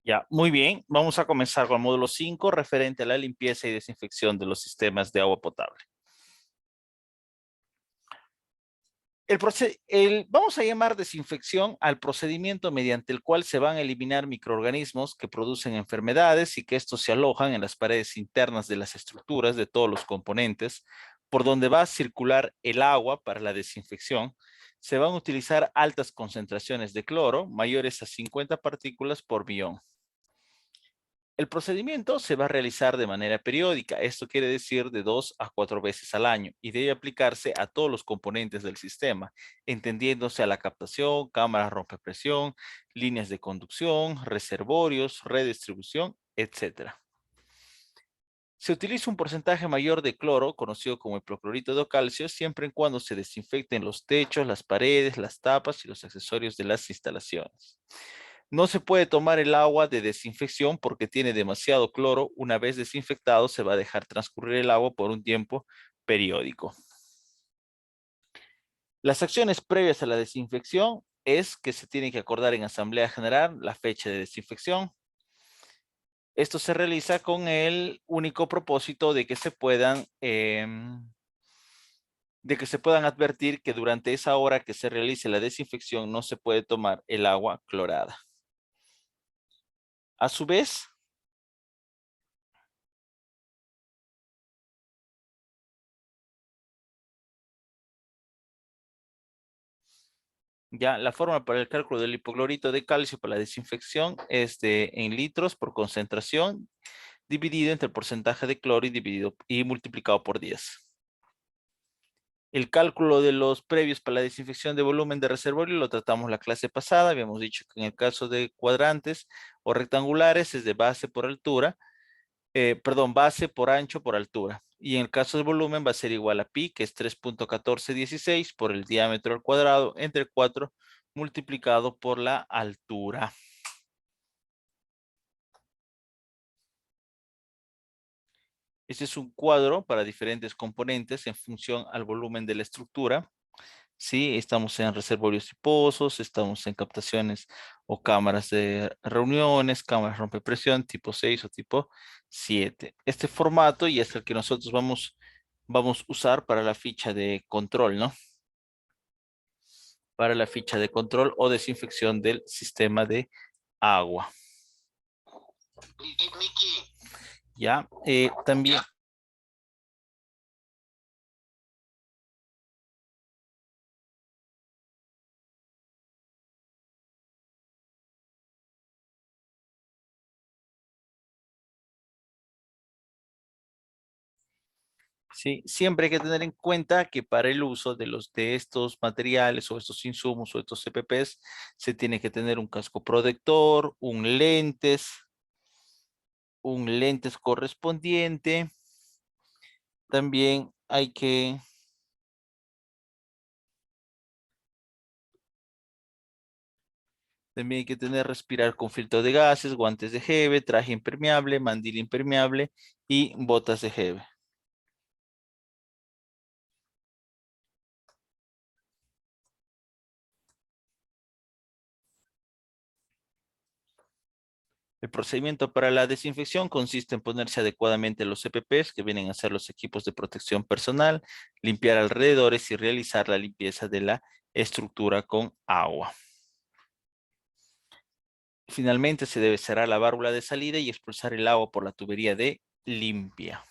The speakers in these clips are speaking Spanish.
Ya, muy bien. Vamos a comenzar con el módulo 5 referente a la limpieza y desinfección de los sistemas de agua potable. Vamos a llamar desinfección al procedimiento mediante el cual se van a eliminar microorganismos que producen enfermedades y que estos se alojan en las paredes internas de las estructuras de todos los componentes, por donde va a circular el agua para la desinfección. Se van a utilizar altas concentraciones de cloro, mayores a 50 partículas por millón. El procedimiento se va a realizar de manera periódica, esto quiere decir de 2 a 4 veces al año y debe aplicarse a todos los componentes del sistema, entendiéndose a la captación, cámaras rompepresión, líneas de conducción, reservorios, red de distribución, etc. Se utiliza un porcentaje mayor de cloro, conocido como hipoclorito de calcio, siempre y cuando se desinfecten los techos, las paredes, las tapas y los accesorios de las instalaciones. No se puede tomar el agua de desinfección porque tiene demasiado cloro. Una vez desinfectado, se va a dejar transcurrir el agua por un tiempo periódico. Las acciones previas a la desinfección es que se tiene que acordar en Asamblea General la fecha de desinfección. Esto se realiza con el único propósito de que se puedan advertir que durante esa hora que se realice la desinfección no se puede tomar el agua clorada. A su vez, ya la forma para el cálculo del hipoclorito de calcio para la desinfección es en litros por concentración dividido entre el porcentaje de cloro y multiplicado por 10. El cálculo de los previos para la desinfección de volumen de reservorio lo tratamos la clase pasada. Habíamos dicho que en el caso de cuadrantes o rectangulares es de base por altura, base por ancho por altura. Y en el caso del volumen va a ser igual a pi, que es 3.1416 por el diámetro al cuadrado entre 4 multiplicado por la altura. Este es un cuadro para diferentes componentes en función al volumen de la estructura. Sí, estamos en reservorios y pozos, estamos en captaciones o cámaras de reuniones, cámaras rompepresión tipo 6 o tipo 7. Este formato y es el que nosotros vamos a usar para la ficha de control, ¿no? Para la ficha de control o desinfección del sistema de agua. Ya, también. Sí, siempre hay que tener en cuenta que para el uso de estos materiales o estos insumos o estos CPPs se tiene que tener un casco protector, un lentes correspondiente. También hay que tener respirar con filtro de gases, guantes de Hebe, traje impermeable, mandil impermeable y botas de Hebe. El procedimiento para la desinfección consiste en ponerse adecuadamente los EPPs, que vienen a ser los equipos de protección personal, limpiar alrededores y realizar la limpieza de la estructura con agua. Finalmente se debe cerrar la válvula de salida y expulsar el agua por la tubería de limpia.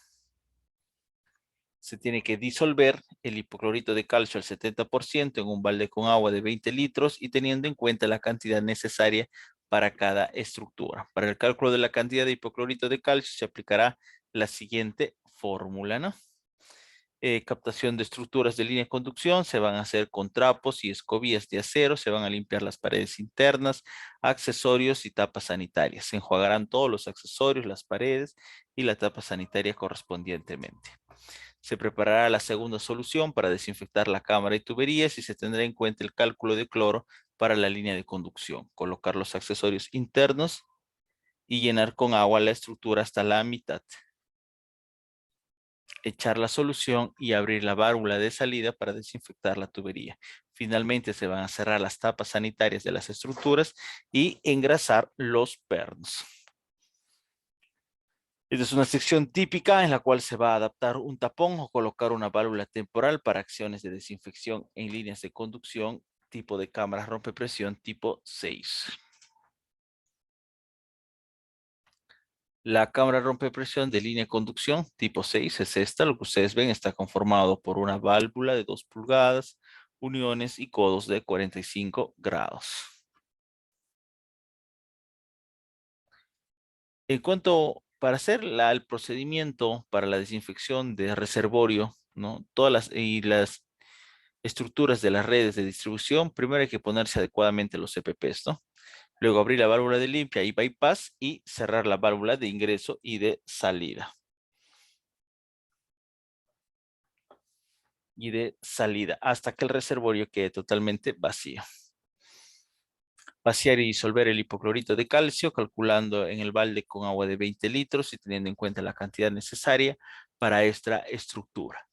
Se tiene que disolver el hipoclorito de calcio al 70% en un balde con agua de 20 litros y teniendo en cuenta la cantidad necesaria para cada estructura. Para el cálculo de la cantidad de hipoclorito de calcio se aplicará la siguiente fórmula, ¿no? Captación de estructuras de línea de conducción se van a hacer con trapos y escobillas de acero, se van a limpiar las paredes internas, accesorios y tapas sanitarias. Se enjuagarán todos los accesorios, las paredes y la tapa sanitaria correspondientemente. Se preparará la segunda solución para desinfectar la cámara y tuberías y se tendrá en cuenta el cálculo de cloro para la línea de conducción. Colocar los accesorios internos y llenar con agua la estructura hasta la mitad. Echar la solución y abrir la válvula de salida para desinfectar la tubería. Finalmente se van a cerrar las tapas sanitarias de las estructuras y engrasar los pernos. Esta es una sección típica en la cual se va a adaptar un tapón o colocar una válvula temporal para acciones de desinfección en líneas de conducción tipo de cámaras rompepresión tipo 6. La cámara rompepresión de línea de conducción tipo 6 es esta. Lo que ustedes ven está conformado por una válvula de 2 pulgadas, uniones y codos de 45 grados. En cuanto para hacer el procedimiento para la desinfección de reservorio, ¿no? Las estructuras de las redes de distribución, primero hay que ponerse adecuadamente los CPPs, ¿no? Luego abrir la válvula de limpia y bypass y cerrar la válvula de ingreso y de salida. Hasta que el reservorio quede totalmente vacío. Vaciar y disolver el hipoclorito de calcio calculando en el balde con agua de 20 litros y teniendo en cuenta la cantidad necesaria para esta estructura.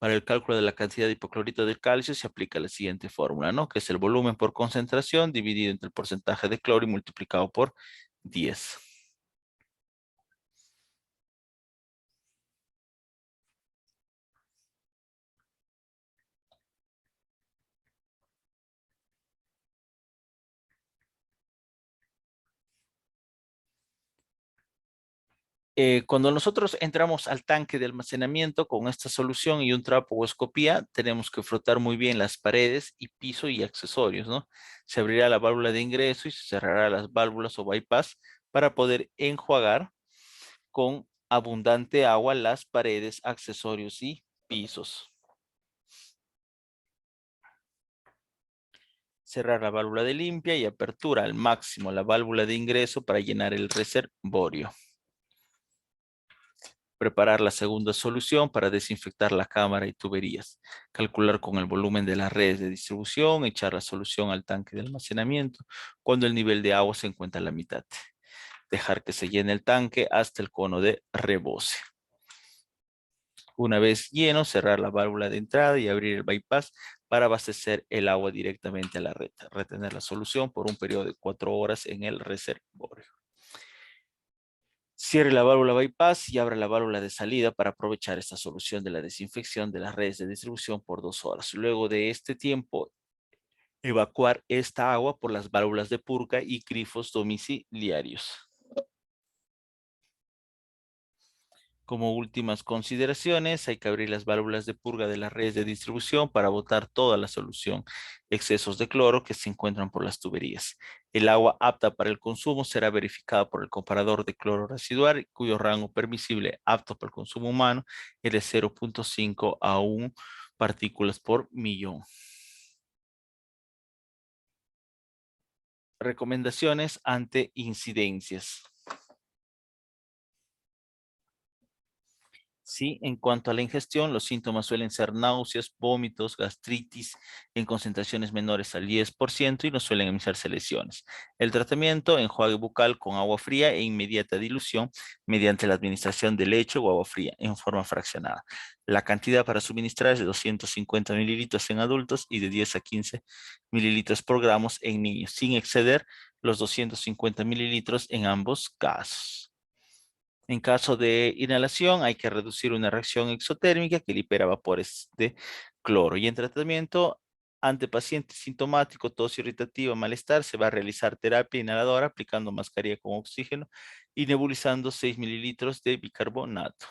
Para el cálculo de la cantidad de hipoclorito de calcio se aplica la siguiente fórmula, ¿no? Que es el volumen por concentración dividido entre el porcentaje de cloro y multiplicado por 10. Cuando nosotros entramos al tanque de almacenamiento con esta solución y un trapo o escopía, tenemos que frotar muy bien las paredes y piso y accesorios, ¿no? Se abrirá la válvula de ingreso y se cerrará las válvulas o bypass para poder enjuagar con abundante agua las paredes, accesorios y pisos. Cerrar la válvula de limpia y apertura al máximo la válvula de ingreso para llenar el reservorio. Preparar la segunda solución para desinfectar la cámara y tuberías. Calcular con el volumen de las redes de distribución, echar la solución al tanque de almacenamiento cuando el nivel de agua se encuentra a la mitad. Dejar que se llene el tanque hasta el cono de rebose. Una vez lleno, cerrar la válvula de entrada y abrir el bypass para abastecer el agua directamente a la red. Retener la solución por un periodo de 4 horas en el reservorio. Cierre la válvula bypass y abra la válvula de salida para aprovechar esta solución de la desinfección de las redes de distribución por 2 horas. Luego de este tiempo, evacuar esta agua por las válvulas de purga y grifos domiciliarios. Como últimas consideraciones, hay que abrir las válvulas de purga de las redes de distribución para botar toda la solución, excesos de cloro que se encuentran por las tuberías. El agua apta para el consumo será verificada por el comparador de cloro residual, cuyo rango permisible apto para el consumo humano es de 0.5 a 1 partículas por millón. Recomendaciones ante incidencias. Sí, en cuanto a la ingestión, los síntomas suelen ser náuseas, vómitos, gastritis en concentraciones menores al 10% y no suelen emisarse lesiones. El tratamiento, enjuague bucal con agua fría e inmediata dilución mediante la administración de leche o agua fría en forma fraccionada. La cantidad para suministrar es de 250 mililitros en adultos y de 10 a 15 mililitros por gramos en niños, sin exceder los 250 mililitros en ambos casos. En caso de inhalación, hay que reducir una reacción exotérmica que libera vapores de cloro. Y en tratamiento ante paciente sintomático, tos irritativa, malestar, se va a realizar terapia inhaladora aplicando mascarilla con oxígeno y nebulizando 6 mililitros de bicarbonato.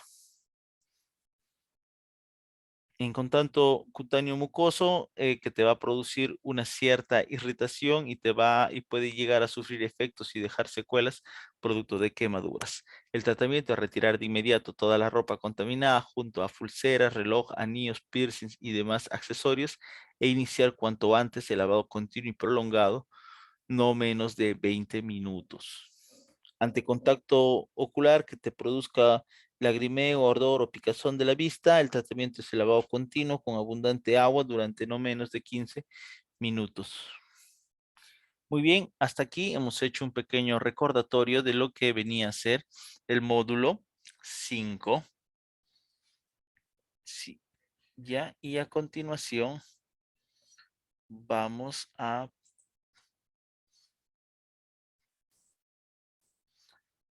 en contacto cutáneo mucoso que te va a producir una cierta irritación y puede llegar a sufrir efectos y dejar secuelas producto de quemaduras. El tratamiento es retirar de inmediato toda la ropa contaminada junto a pulseras, reloj, anillos, piercings y demás accesorios e iniciar cuanto antes el lavado continuo y prolongado, no menos de 20 minutos. Ante contacto ocular que te produzca lagrimeo, ardor o picazón de la vista, el tratamiento es el lavado continuo con abundante agua durante no menos de 15 minutos. Muy bien, hasta aquí hemos hecho un pequeño recordatorio de lo que venía a ser el módulo 5. Sí, ya, y a continuación vamos a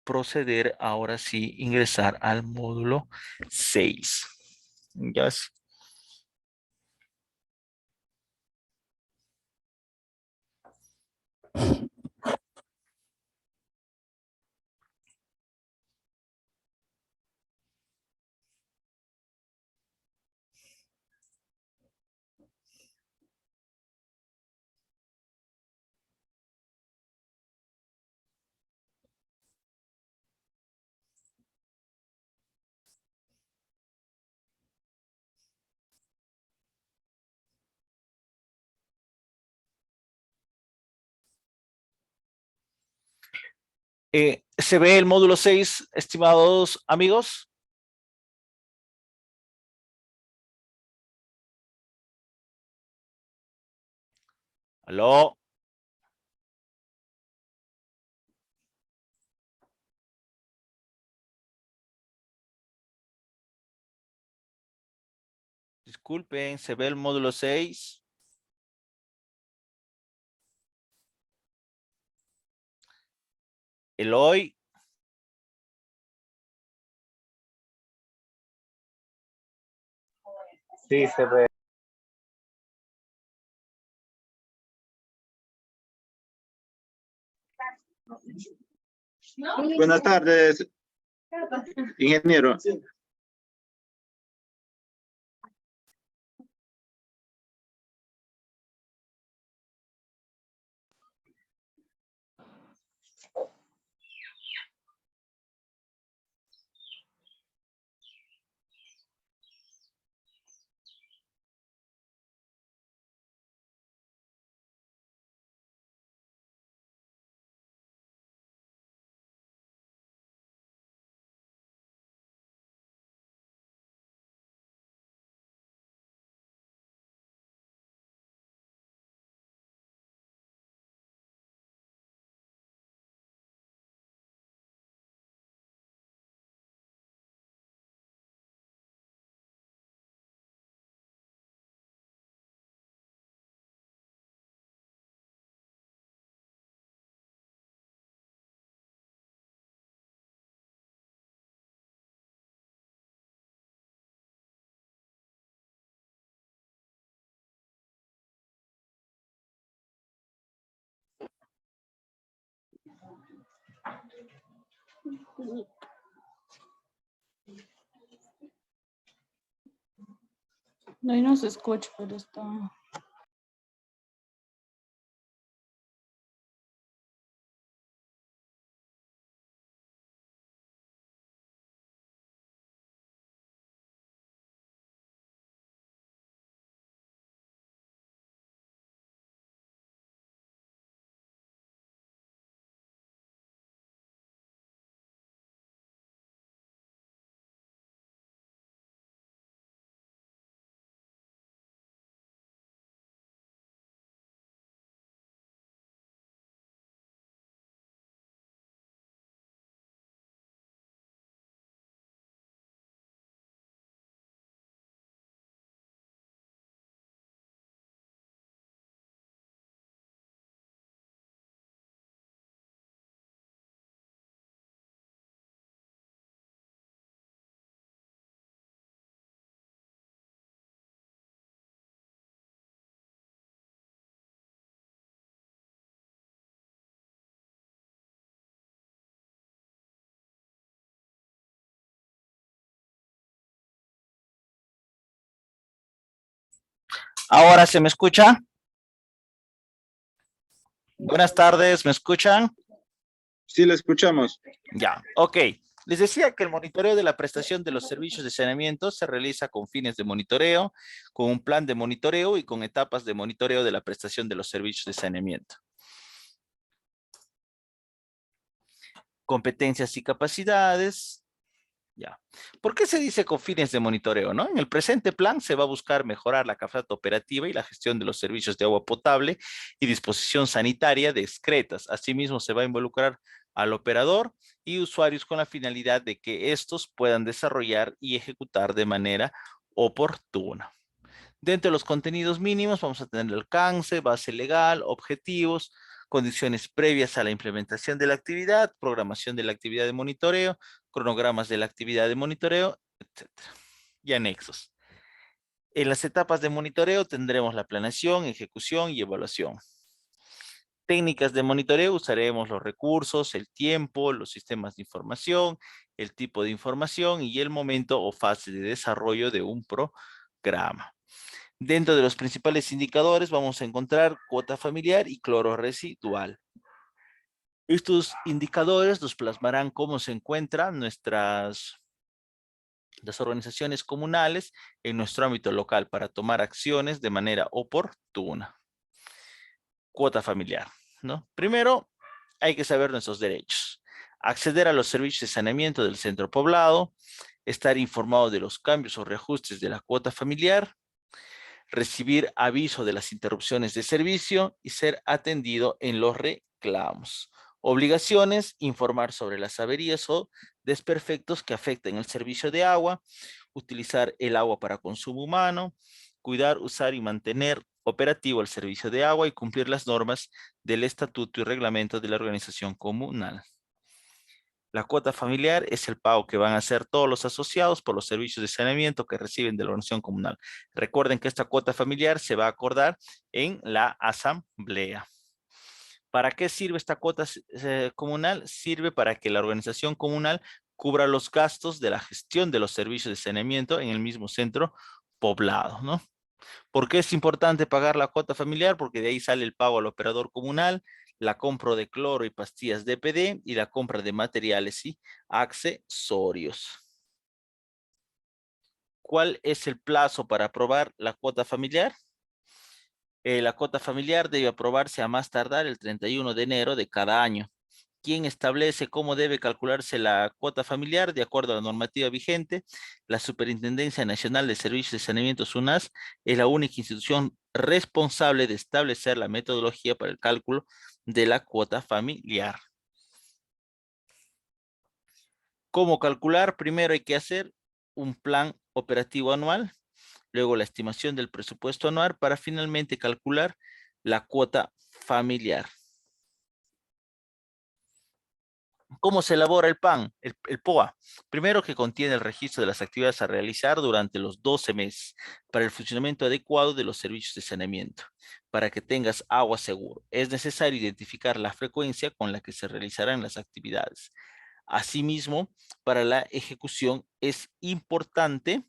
proceder ahora sí, ingresar al módulo 6. Ya, ¿se ve el módulo 6, estimados amigos? Aló, disculpen, ¿se ve el módulo 6? Eloy, Sí, se ve. Buenas tardes, ingeniero. No, y no se escucha, pero está. ¿Ahora se me escucha? Buenas tardes, ¿me escuchan? Sí, le escuchamos. Ya, ok. Les decía que el monitoreo de la prestación de los servicios de saneamiento se realiza con fines de monitoreo, con un plan de monitoreo y con etapas de monitoreo de la prestación de los servicios de saneamiento. Competencias y capacidades. Ya. ¿Por qué se dice con fines de monitoreo, no? En el presente plan se va a buscar mejorar la capacidad operativa y la gestión de los servicios de agua potable y disposición sanitaria discretas. Asimismo, se va a involucrar al operador y usuarios con la finalidad de que estos puedan desarrollar y ejecutar de manera oportuna. Dentro de los contenidos mínimos vamos a tener el alcance, base legal, objetivos, condiciones previas a la implementación de la actividad, programación de la actividad de monitoreo, cronogramas de la actividad de monitoreo, etcétera. Y anexos. En las etapas de monitoreo tendremos la planeación, ejecución y evaluación. Técnicas de monitoreo usaremos los recursos, el tiempo, los sistemas de información, el tipo de información y el momento o fase de desarrollo de un programa. Dentro de los principales indicadores vamos a encontrar cuota familiar y cloro residual. Estos indicadores nos plasmarán cómo se encuentran las organizaciones comunales en nuestro ámbito local para tomar acciones de manera oportuna. Cuota familiar, ¿no? Primero, hay que saber nuestros derechos. Acceder a los servicios de saneamiento del centro poblado, estar informado de los cambios o reajustes de la cuota familiar, recibir aviso de las interrupciones de servicio y ser atendido en los reclamos. Obligaciones, informar sobre las averías o desperfectos que afecten el servicio de agua, utilizar el agua para consumo humano, cuidar, usar y mantener operativo el servicio de agua y cumplir las normas del estatuto y reglamento de la organización comunal. La cuota familiar es el pago que van a hacer todos los asociados por los servicios de saneamiento que reciben de la organización comunal. Recuerden que esta cuota familiar se va a acordar en la asamblea. ¿Para qué sirve esta cuota comunal? Sirve para que la organización comunal cubra los gastos de la gestión de los servicios de saneamiento en el mismo centro poblado, ¿no? ¿Por qué es importante pagar la cuota familiar? Porque de ahí sale el pago al operador comunal, la compra de cloro y pastillas DPD y la compra de materiales y accesorios. ¿Cuál es el plazo para aprobar la cuota familiar? La cuota familiar debe aprobarse a más tardar el 31 de enero de cada año. ¿Quién establece cómo debe calcularse la cuota familiar? De acuerdo a la normativa vigente, la Superintendencia Nacional de Servicios de Saneamiento SUNAS es la única institución responsable de establecer la metodología para el cálculo de la cuota familiar. ¿Cómo calcular? Primero hay que hacer un plan operativo anual, luego la estimación del presupuesto anual para finalmente calcular la cuota familiar. ¿Cómo se elabora el PAN? El POA. Primero, que contiene el registro de las actividades a realizar durante los 12 meses para el funcionamiento adecuado de los servicios de saneamiento. Para que tengas agua seguro, es necesario identificar la frecuencia con la que se realizarán las actividades. Asimismo, para la ejecución es importante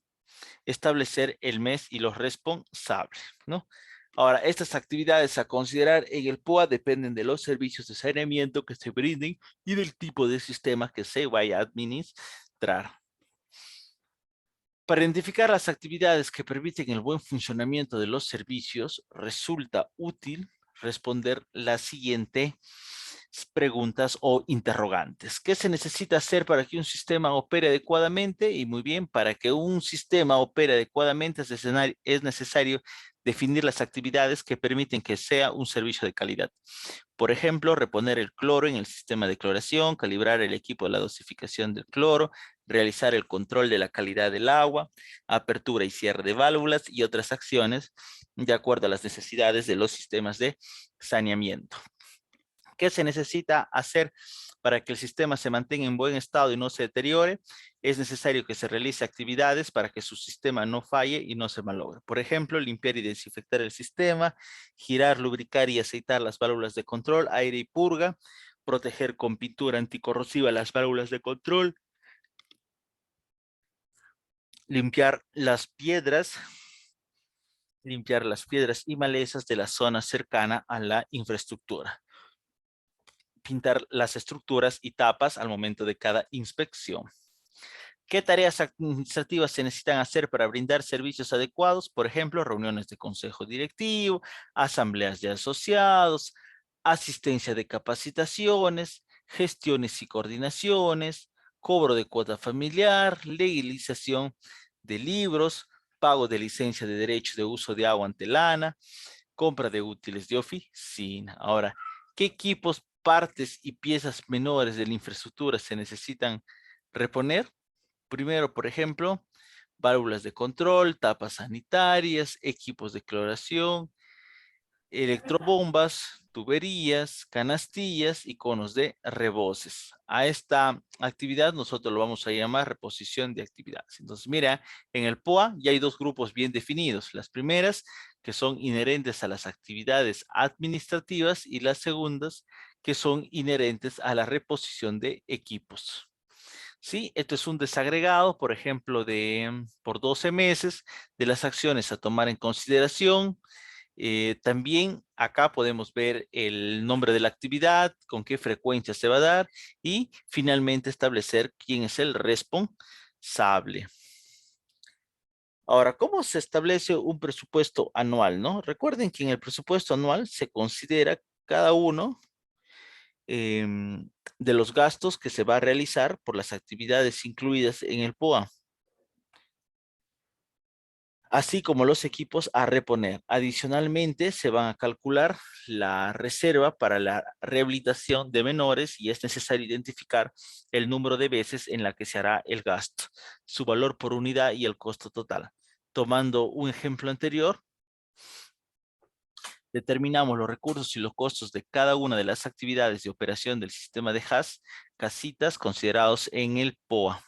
establecer el mes y los responsables, ¿no? Ahora, estas actividades a considerar en el POA dependen de los servicios de saneamiento que se brinden y del tipo de sistema que se vaya a administrar. Para identificar las actividades que permiten el buen funcionamiento de los servicios, resulta útil responder la siguiente preguntas o interrogantes. ¿Qué se necesita hacer para que un sistema opere adecuadamente? Y muy bien, para que un sistema opere adecuadamente es necesario definir las actividades que permiten que sea un servicio de calidad. Por ejemplo, reponer el cloro en el sistema de cloración, calibrar el equipo de la dosificación del cloro, realizar el control de la calidad del agua, apertura y cierre de válvulas y otras acciones de acuerdo a las necesidades de los sistemas de saneamiento. ¿Qué se necesita hacer para que el sistema se mantenga en buen estado y no se deteriore? Es necesario que se realice actividades para que su sistema no falle y no se malogre. Por ejemplo, limpiar y desinfectar el sistema, girar, lubricar y aceitar las válvulas de control, aire y purga, proteger con pintura anticorrosiva las válvulas de control, limpiar las piedras limpiar las piedras y malezas de la zona cercana a la infraestructura, pintar las estructuras y tapas al momento de cada inspección. ¿Qué tareas administrativas se necesitan hacer para brindar servicios adecuados? Por ejemplo, reuniones de consejo directivo, asambleas de asociados, asistencia de capacitaciones, gestiones y coordinaciones, cobro de cuota familiar, legalización de libros, pago de licencia de derecho de uso de agua ante la ANA, compra de útiles de oficina. Ahora, ¿qué equipos, partes y piezas menores de la infraestructura se necesitan reponer? Primero, por ejemplo, válvulas de control, tapas sanitarias, equipos de cloración, electrobombas, tuberías, canastillas y conos de reboces. A esta actividad nosotros lo vamos a llamar reposición de actividades. Entonces, mira, en el POA ya hay dos grupos bien definidos. Las primeras, que son inherentes a las actividades administrativas, y las segundas, que son inherentes a la reposición de equipos. Sí, esto es un desagregado, por ejemplo, por 12 meses de las acciones a tomar en consideración. También acá podemos ver el nombre de la actividad, con qué frecuencia se va a dar y finalmente establecer quién es el responsable. Ahora, ¿cómo se establece un presupuesto anual, no? Recuerden que en el presupuesto anual se considera cada uno de los gastos que se va a realizar por las actividades incluidas en el POA, así como los equipos a reponer. Adicionalmente, se van a calcular la reserva para la rehabilitación de menores y es necesario identificar el número de veces en la que se hará el gasto, su valor por unidad y el costo total. Tomando un ejemplo anterior, determinamos los recursos y los costos de cada una de las actividades de operación del sistema de HAS, casitas considerados en el POA.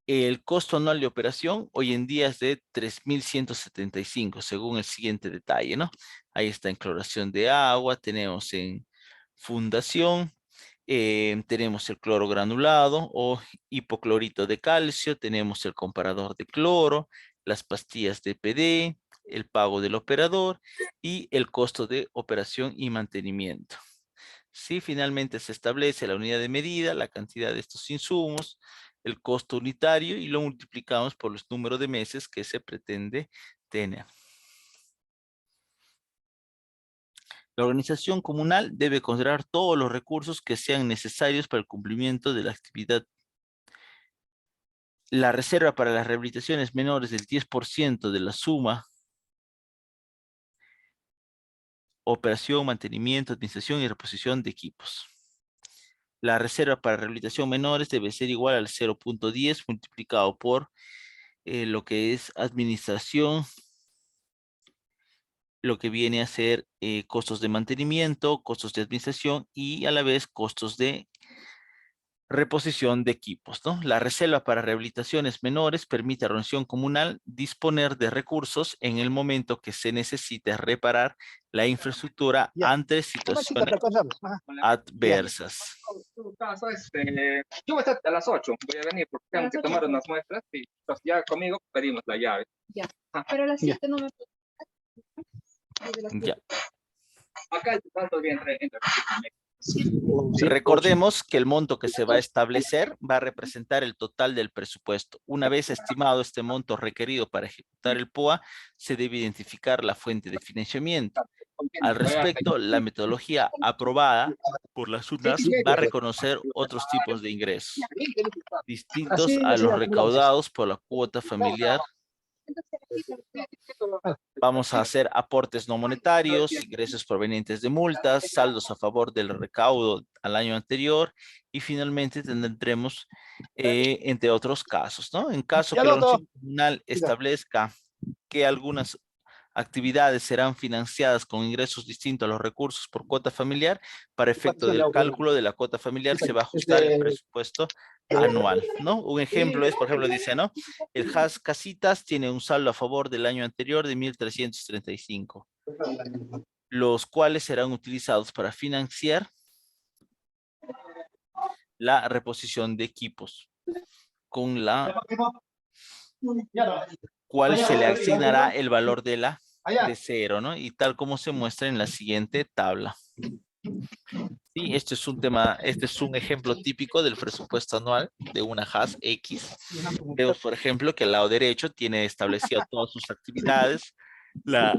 El costo anual de operación hoy en día es de 3.175, según el siguiente detalle, ¿no? Ahí está en cloración de agua, tenemos en fundación, tenemos el cloro granulado o hipoclorito de calcio, tenemos el comparador de cloro, las pastillas de PD, el pago del operador y el costo de operación y mantenimiento. Si finalmente se establece la unidad de medida, la cantidad de estos insumos, el costo unitario y lo multiplicamos por los números de meses que se pretende tener. La organización comunal debe considerar todos los recursos que sean necesarios para el cumplimiento de la actividad. La reserva para las rehabilitaciones menores del 10% de la suma, operación, mantenimiento, administración y reposición de equipos. La reserva para rehabilitación menores debe ser igual al 0.10 multiplicado por lo que es administración, lo que viene a ser costos de mantenimiento, costos de administración y a la vez costos de reposición de equipos, ¿no? La reserva para rehabilitaciones menores permite a la organización comunal disponer de recursos en el momento que se necesite reparar la infraestructura ante situaciones adversas. Yo voy a estar a las 8, voy a venir porque tengo que tomar unas muestras y pues ya conmigo pedimos la llave. Ya, pero a las 7 no me Ya. Acá el tanto bien entre. Recordemos que el monto que se va a establecer va a representar el total del presupuesto. Una vez estimado este monto requerido para ejecutar el POA, se debe identificar la fuente de financiamiento. Al respecto, la metodología aprobada por la SUNAS va a reconocer otros tipos de ingresos, distintos a los recaudados por la cuota familiar. Vamos a hacer aportes no monetarios, ingresos provenientes de multas, saldos a favor del recaudo al año anterior y finalmente tendremos, entre otros casos, ¿no? En caso que la organización comunal establezca que algunas actividades serán financiadas con ingresos distintos a los recursos por cuota familiar, para efecto del cálculo de la cuota familiar se va a ajustar el presupuesto anual, ¿no? Un ejemplo es, por ejemplo, dice, ¿no? El HAS Casitas tiene un saldo a favor del año anterior de 1.335, los cuales serán utilizados para financiar la reposición de equipos con la cual se le asignará el valor de la de 0, ¿no? Y tal como se muestra en la siguiente tabla. Sí, este es un tema, este es un ejemplo típico del presupuesto anual de una HAS X. Vemos, por ejemplo, que al lado derecho tiene establecido todas sus actividades, la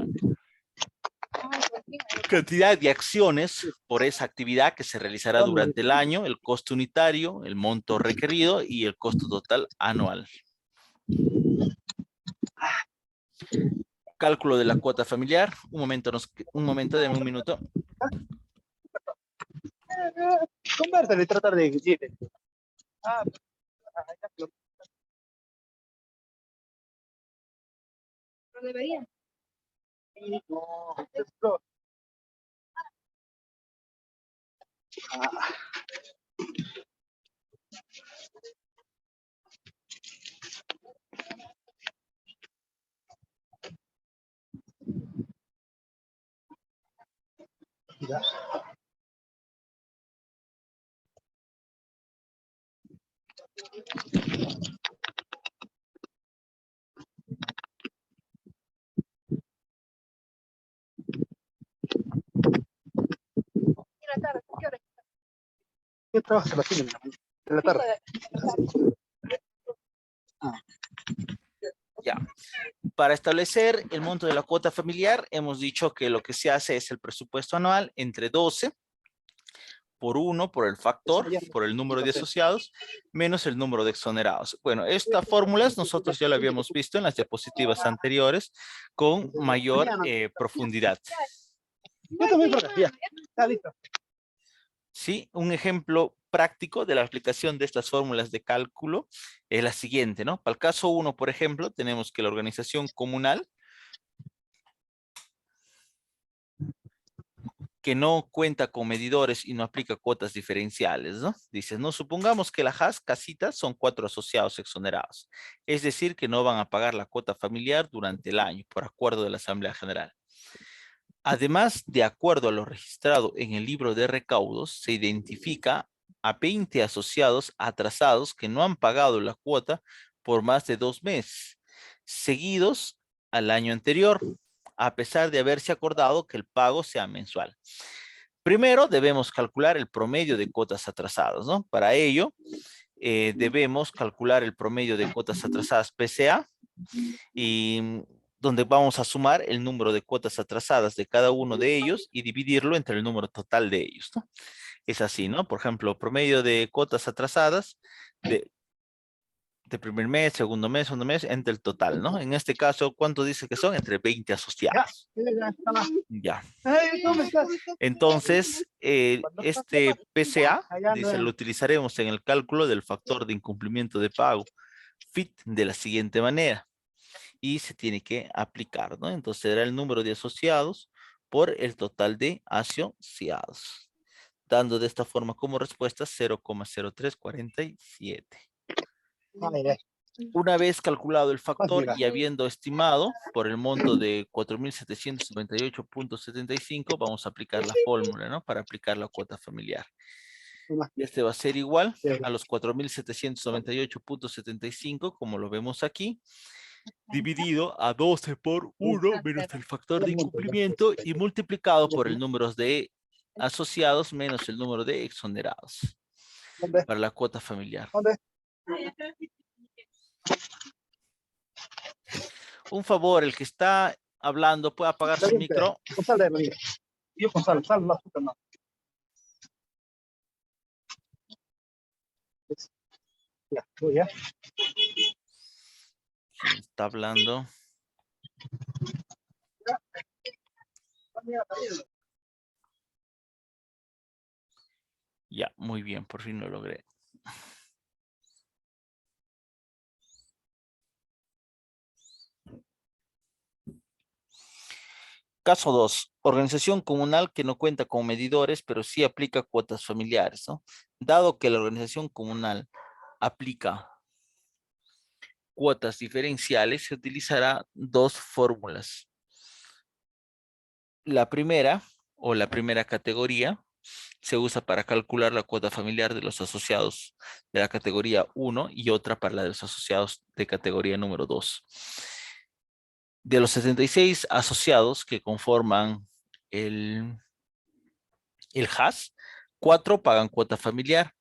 cantidad de acciones por esa actividad que se realizará durante el año, el costo unitario, el monto requerido y el costo total anual. Cálculo de la cuota familiar. Un momento, denme un minuto. Conversar y tratar de... Pero deberían. ¿Y la tarde? ¿Qué hora? ¿Qué trabajas a las 5 de la tarde? Ya. Para establecer el monto de la cuota familiar, hemos dicho que lo que se hace es el presupuesto anual entre 12 por 1, por el factor, por el número de asociados, menos el número de exonerados. Bueno, estas fórmulas nosotros ya lo habíamos visto en las diapositivas anteriores con mayor profundidad. Yo también creo que ya. Está listo. Sí, un ejemplo práctico de la aplicación de estas fórmulas de cálculo es la siguiente, ¿no? Para el caso 1, por ejemplo, tenemos que la organización comunal que no cuenta con medidores y no aplica cuotas diferenciales, ¿no? Dice, no supongamos que la HAS Casitas son 4 asociados exonerados, es decir, que no van a pagar la cuota familiar durante el año, por acuerdo de la Asamblea General. Además, de acuerdo a lo registrado en el libro de recaudos, se identifica a 20 asociados atrasados que no han pagado la cuota por más de 2 meses, seguidos al año anterior, a pesar de haberse acordado que el pago sea mensual. Primero debemos calcular el promedio de cuotas atrasadas, ¿no? Para ello, debemos calcular el promedio de cuotas atrasadas PCA y donde vamos a sumar el número de cuotas atrasadas de cada uno de ellos y dividirlo entre el número total de ellos, ¿no? Es así, ¿no? Por ejemplo, promedio de cuotas atrasadas de primer mes, segundo mes, entre el total, ¿no? En este caso, ¿cuánto dice que son? Entre 20 asociados. Ya. Entonces, este PCA, dice, lo utilizaremos en el cálculo del factor de incumplimiento de pago, FIT, de la siguiente manera. Y se tiene que aplicar, ¿no? Entonces, será el número de asociados por el total de asociados, dando de esta forma como respuesta 0,0347. Una vez calculado el factor y habiendo estimado por el monto de 4.798.75, vamos a aplicar la fórmula, ¿no? Para aplicar la cuota familiar. Y este va a ser igual a los 4.798.75, como lo vemos aquí, dividido a 12 por 1 menos el factor de incumplimiento y multiplicado por el número de asociados menos el número de exonerados para la cuota familiar. Un favor, el que está hablando, ¿puede apagar su micro? Yo con sal, la azúcar no. Ya, voy ya. ¿Quién está hablando? Ya, muy bien, por fin lo logré. Caso 2. Organización comunal que no cuenta con medidores, pero sí aplica cuotas familiares, ¿no? Dado que la organización comunal aplica cuotas diferenciales, se utilizará dos fórmulas. La primera, o la primera categoría, se usa para calcular la cuota familiar de los asociados de la categoría 1 y otra para la de los asociados de categoría número 2. De los 76 asociados que conforman el HAS, 4 pagan cuota familiar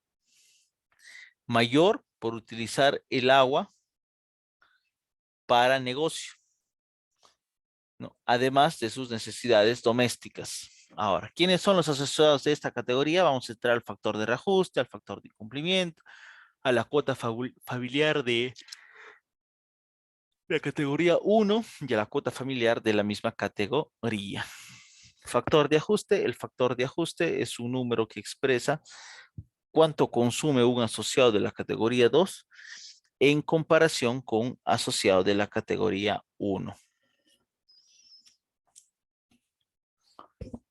mayor por utilizar el agua para negocio, ¿no? Además de sus necesidades domésticas. Ahora, ¿quiénes son los asociados de esta categoría? Vamos a entrar al factor de reajuste, al factor de incumplimiento, a la cuota familiar de la categoría 1 y a la cuota familiar de la misma categoría. Factor de ajuste. El factor de ajuste es un número que expresa cuánto consume un asociado de la categoría 2 en comparación con asociado de la categoría 1.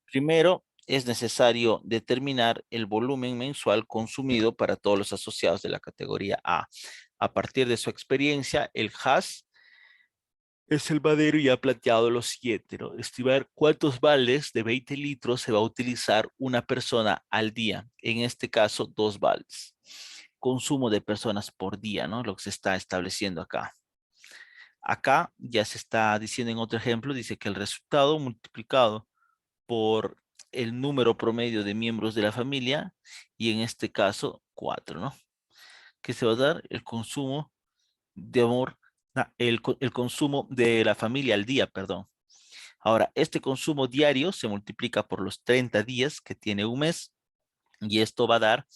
Primero, es necesario determinar el volumen mensual consumido para todos los asociados de la categoría A. A partir de su experiencia, el HAS es el madero y ha planteado lo siguiente, ¿no? Estimar cuántos baldes de 20 litros se va a utilizar una persona al día. En este caso, 2 baldes. Consumo de personas por día, ¿no? Lo que se está estableciendo acá. Acá ya se está diciendo en otro ejemplo, dice que el resultado multiplicado por el número promedio de miembros de la familia, y en este caso 4, ¿no? Que se va a dar el consumo de amor, el consumo de la familia al día, perdón. Ahora, este consumo diario se multiplica por los 30 días que tiene un mes, y esto va a dar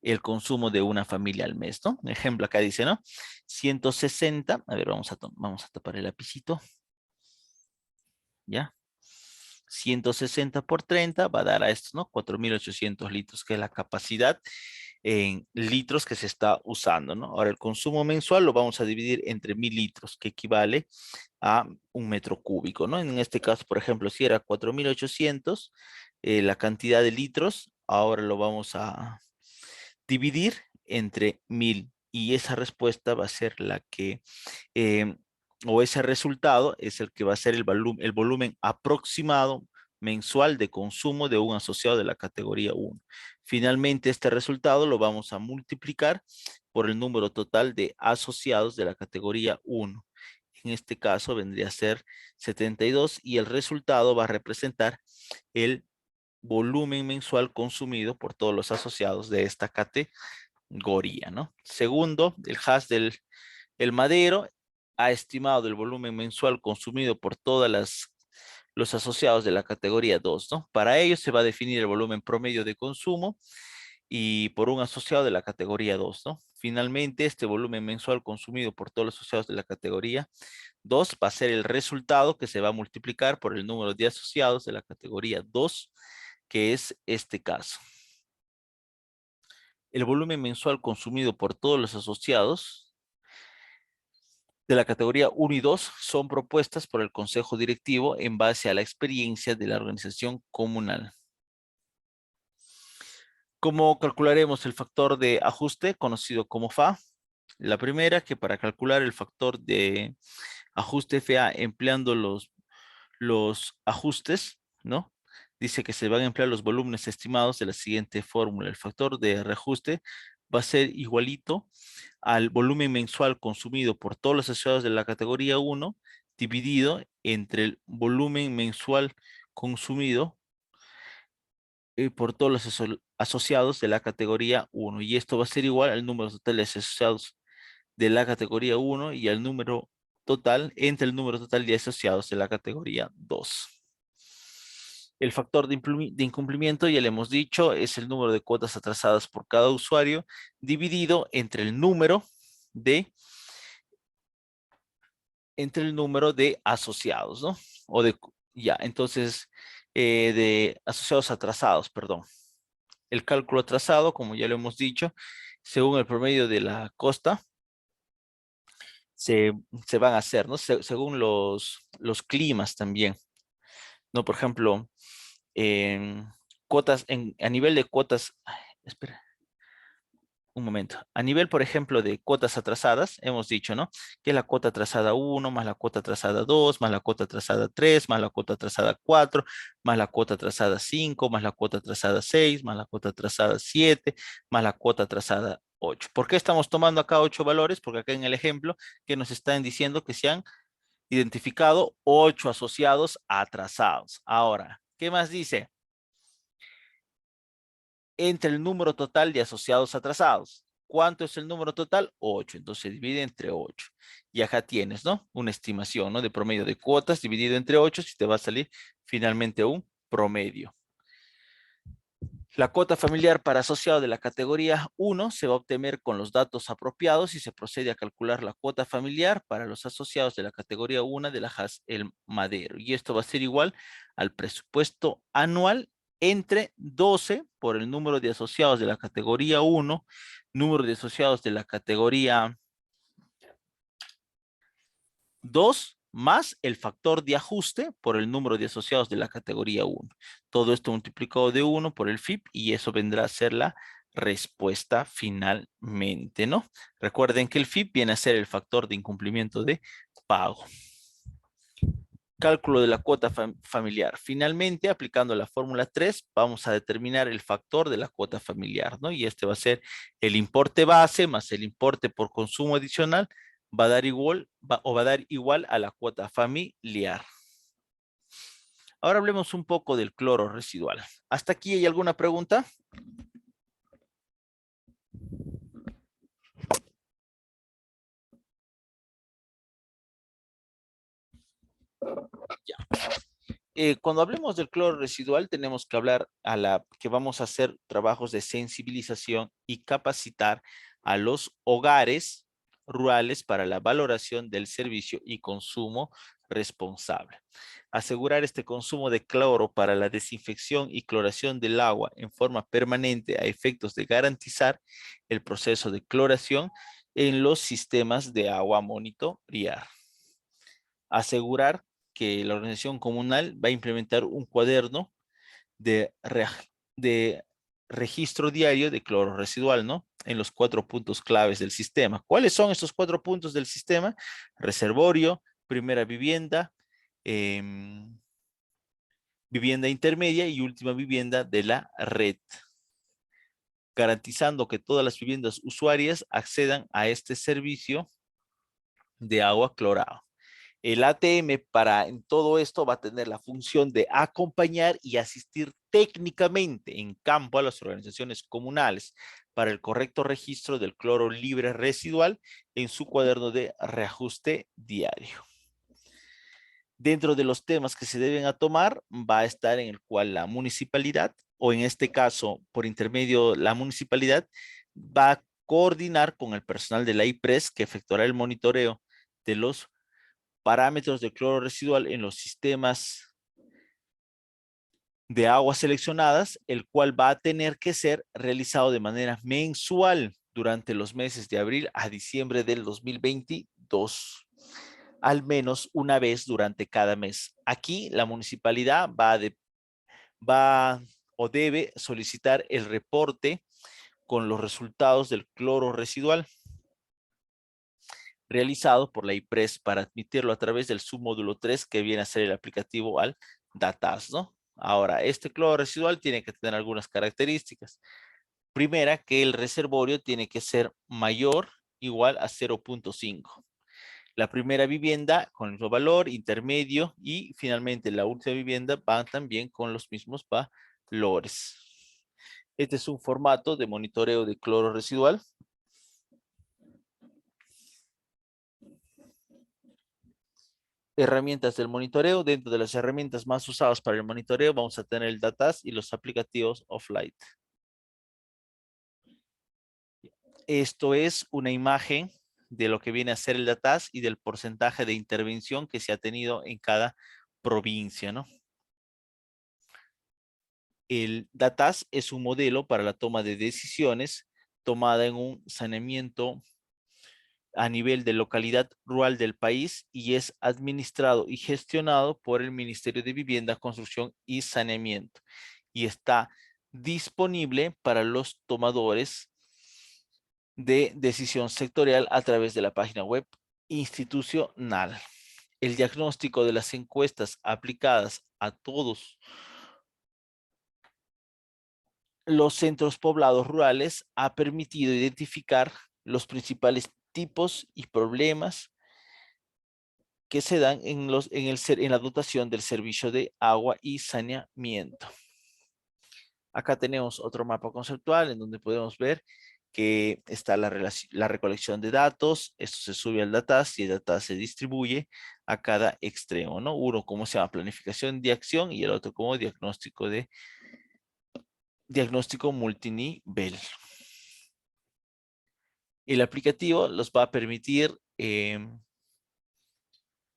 el consumo de una familia al mes, ¿no? Ejemplo, acá dice, ¿no? 160, a ver, vamos a tapar el lapicito. ¿Ya? 160 por 30 va a dar a esto, ¿no? 4.800 litros, que es la capacidad en litros que se está usando, ¿no? Ahora, el consumo mensual lo vamos a dividir entre 1.000 litros, que equivale a 1 metro cúbico, ¿no? En este caso, por ejemplo, si era 4.800, la cantidad de litros, ahora lo vamos a dividir entre 1.000, y esa respuesta va a ser la que, o ese resultado es el que va a ser el volumen aproximado mensual de consumo de un asociado de la categoría 1. Finalmente, este resultado lo vamos a multiplicar por el número total de asociados de la categoría 1. En este caso vendría a ser 72, y el resultado va a representar el volumen mensual consumido por todos los asociados de esta categoría, ¿no? Segundo, el HAS del el madero ha estimado el volumen mensual consumido por todos los asociados de la categoría 2, ¿no? Para ello se va a definir el volumen promedio de consumo y por un asociado de la categoría 2, ¿no? Finalmente, este volumen mensual consumido por todos los asociados de la categoría 2 va a ser el resultado que se va a multiplicar por el número de asociados de la categoría 2, que es este caso. El volumen mensual consumido por todos los asociados de la categoría 1 y 2 son propuestas por el Consejo Directivo en base a la experiencia de la organización comunal. ¿Cómo calcularemos el factor de ajuste conocido como FA? La primera, que para calcular el factor de ajuste FA empleando los ajustes, ¿no? Dice que se van a emplear los volúmenes estimados de la siguiente fórmula. El factor de reajuste va a ser igualito al volumen mensual consumido por todos los asociados de la categoría 1 dividido entre el volumen mensual consumido por todos los asociados de la categoría 1. Y esto va a ser igual al número total de asociados de la categoría 1 y al número total entre el número total de asociados de la categoría 2. El factor de incumplimiento, ya le hemos dicho, es el número de cuotas atrasadas por cada usuario dividido entre el número de asociados, ¿no? O de, ya, entonces, de asociados atrasados, perdón. El cálculo atrasado, como ya lo hemos dicho, según el promedio de la costa, se van a hacer, ¿no? Según los climas también, ¿no? Por ejemplo, cuotas, a nivel de cuotas, ay, espera, un momento. A nivel, por ejemplo, de cuotas atrasadas, hemos dicho, ¿no? Que es la cuota atrasada 1, más la cuota atrasada 2, más la cuota atrasada 3, más la cuota atrasada 4, más la cuota atrasada 5, más la cuota atrasada 6, más la cuota atrasada 7, más la cuota atrasada 8. ¿Por qué estamos tomando acá 8 valores? Porque acá en el ejemplo que nos están diciendo que sean Identificado 8 asociados atrasados. Ahora, ¿qué más dice? Entre el número total de asociados atrasados. ¿Cuánto es el número total? 8. Entonces se divide entre 8. Y acá tienes, ¿no? Una estimación, ¿no? De promedio de cuotas dividido entre 8, si te va a salir finalmente un promedio. La cuota familiar para asociado de la categoría 1 se va a obtener con los datos apropiados y se procede a calcular la cuota familiar para los asociados de la categoría 1 de la JAS El Madero. Y esto va a ser igual al presupuesto anual entre 12 por el número de asociados de la categoría 1, número de asociados de la categoría 2 más el factor de ajuste por el número de asociados de la categoría 1. Todo esto multiplicado de 1 por el FIP y eso vendrá a ser la respuesta finalmente, ¿no? Recuerden que el FIP viene a ser el factor de incumplimiento de pago. Cálculo de la cuota familiar. Finalmente, aplicando la fórmula 3, vamos a determinar el factor de la cuota familiar, ¿no? Y este va a ser el importe base más el importe por consumo adicional va a dar igual a la cuota familiar. Ahora hablemos un poco del cloro residual. ¿Hasta aquí hay alguna pregunta? Ya. Cuando hablemos del cloro residual, tenemos que hablar que vamos a hacer trabajos de sensibilización y capacitar a los hogares rurales para la valoración del servicio y consumo responsable. Asegurar este consumo de cloro para la desinfección y cloración del agua en forma permanente a efectos de garantizar el proceso de cloración en los sistemas de agua monitorear. Asegurar que la organización comunal va a implementar un cuaderno de registro diario de cloro residual, ¿no? En los 4 puntos claves del sistema. ¿Cuáles son estos 4 puntos del sistema? Reservorio, primera vivienda, vivienda intermedia y última vivienda de la red, garantizando que todas las viviendas usuarias accedan a este servicio de agua clorada. El ATM en todo esto va a tener la función de acompañar y asistir técnicamente en campo a las organizaciones comunales para el correcto registro del cloro libre residual en su cuaderno de reajuste diario. Dentro de los temas que se deben a tomar va a estar en el cual la municipalidad, o en este caso por intermedio la municipalidad, va a coordinar con el personal de la IPRES que efectuará el monitoreo de los parámetros de cloro residual en los sistemas de aguas seleccionadas, el cual va a tener que ser realizado de manera mensual durante los meses de abril a diciembre del 2022, al menos una vez durante cada mes. Aquí la municipalidad o debe solicitar el reporte con los resultados del cloro residual realizado por la IPRES para admitirlo a través del submódulo 3 que viene a ser el aplicativo al DATAS, ¿no? Ahora, este cloro residual tiene que tener algunas características. Primera, que el reservorio tiene que ser mayor igual a 0.5. La primera vivienda con el mismo valor, intermedio y finalmente la última vivienda van también con los mismos valores. Este es un formato de monitoreo de cloro residual. Herramientas del monitoreo. Dentro de las herramientas más usadas para el monitoreo vamos a tener el DATAS y los aplicativos Offlight. Esto es una imagen de lo que viene a ser el DATAS y del porcentaje de intervención que se ha tenido en cada provincia, ¿no? El DATAS es un modelo para la toma de decisiones tomada en un saneamiento a nivel de localidad rural del país y es administrado y gestionado por el Ministerio de Vivienda, Construcción y Saneamiento y está disponible para los tomadores de decisión sectorial a través de la página web institucional. El diagnóstico de las encuestas aplicadas a todos los centros poblados rurales ha permitido identificar los principales tipos y problemas que se dan en la dotación del servicio de agua y saneamiento. Acá tenemos otro mapa conceptual en donde podemos ver que está la recolección de datos. Esto se sube al DATAS y el DATAS se distribuye a cada extremo, ¿no? Uno como se llama planificación de acción y el otro como diagnóstico multinivel. El aplicativo los va a permitir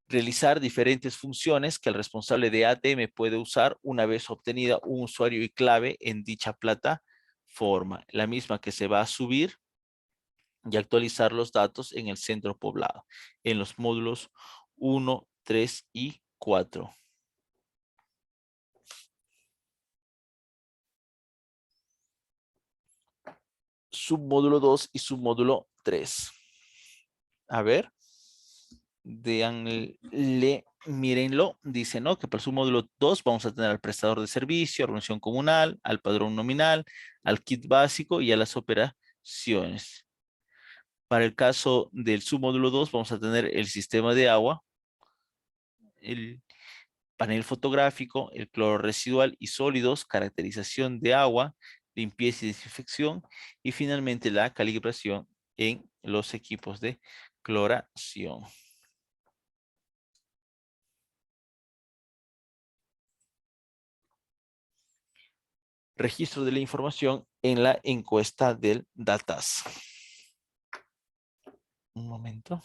realizar diferentes funciones que el responsable de ATM puede usar una vez obtenida un usuario y clave en dicha plataforma, la misma que se va a subir y actualizar los datos en el centro poblado, en los módulos 1, 3 y 4. Submódulo 2 y submódulo 3. A ver. Mírenlo, dice, ¿no? Que para el submódulo 2 vamos a tener al prestador de servicio, organización comunal, al padrón nominal, al kit básico y a las operaciones. Para el caso del submódulo 2 vamos a tener el sistema de agua, el panel fotográfico, el cloro residual y sólidos, caracterización de agua, limpieza y desinfección y finalmente la calibración en los equipos de cloración. Registro de la información en la encuesta del DATAS. Un momento.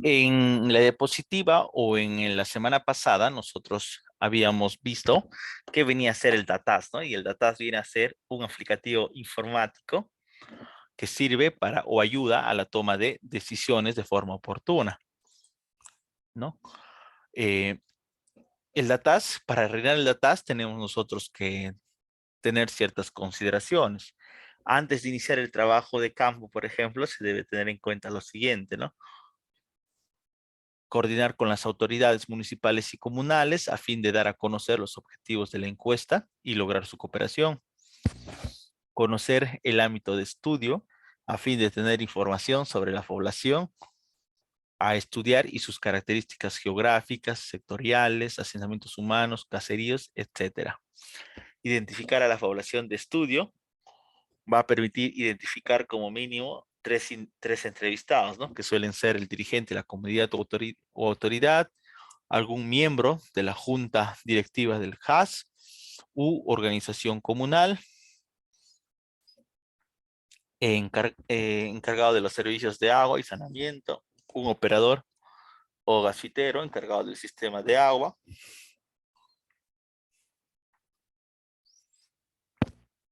En la diapositiva o en la semana pasada nosotros habíamos visto que venía a ser el DATAS, ¿no? Y el DATAS viene a ser un aplicativo informático que sirve para o ayuda a la toma de decisiones de forma oportuna, ¿no? El DATAS, para rellenar el DATAS tenemos nosotros que tener ciertas consideraciones. Antes de iniciar el trabajo de campo, por ejemplo, se debe tener en cuenta lo siguiente, ¿no? Coordinar con las autoridades municipales y comunales a fin de dar a conocer los objetivos de la encuesta y lograr su cooperación. Conocer el ámbito de estudio a fin de tener información sobre la población a estudiar y sus características geográficas, sectoriales, asentamientos humanos, caseríos, etc. Identificar a la población de estudio va a permitir identificar como mínimo tres entrevistados, ¿no? Que suelen ser el dirigente de la comunidad o autoridad, algún miembro de la junta directiva del HAS u organización comunal, encargado de los servicios de agua y saneamiento, un operador o gasfitero encargado del sistema de agua,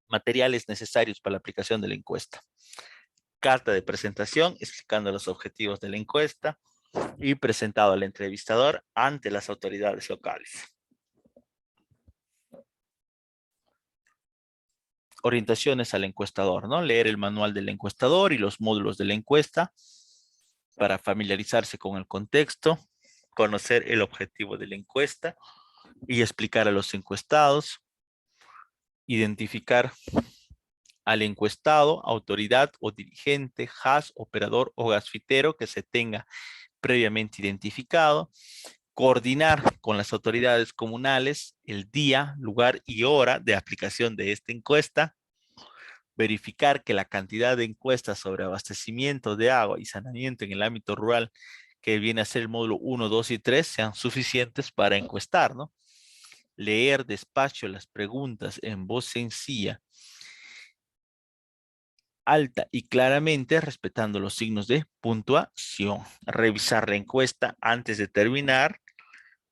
materiales necesarios para la aplicación de la encuesta, carta de presentación explicando los objetivos de la encuesta y presentado al entrevistador ante las autoridades locales. Orientaciones al encuestador, ¿no? Leer el manual del encuestador y los módulos de la encuesta para familiarizarse con el contexto, conocer el objetivo de la encuesta y explicar a los encuestados, identificar al encuestado, autoridad o dirigente, HAS, operador o gasfitero que se tenga previamente identificado, coordinar con las autoridades comunales el día, lugar y hora de aplicación de esta encuesta, verificar que la cantidad de encuestas sobre abastecimiento de agua y saneamiento en el ámbito rural que viene a ser el módulo 1, 2 y 3 sean suficientes para encuestar, ¿no? Leer despacio las preguntas en voz sencilla, alta y claramente, respetando los signos de puntuación. Revisar la encuesta antes de terminar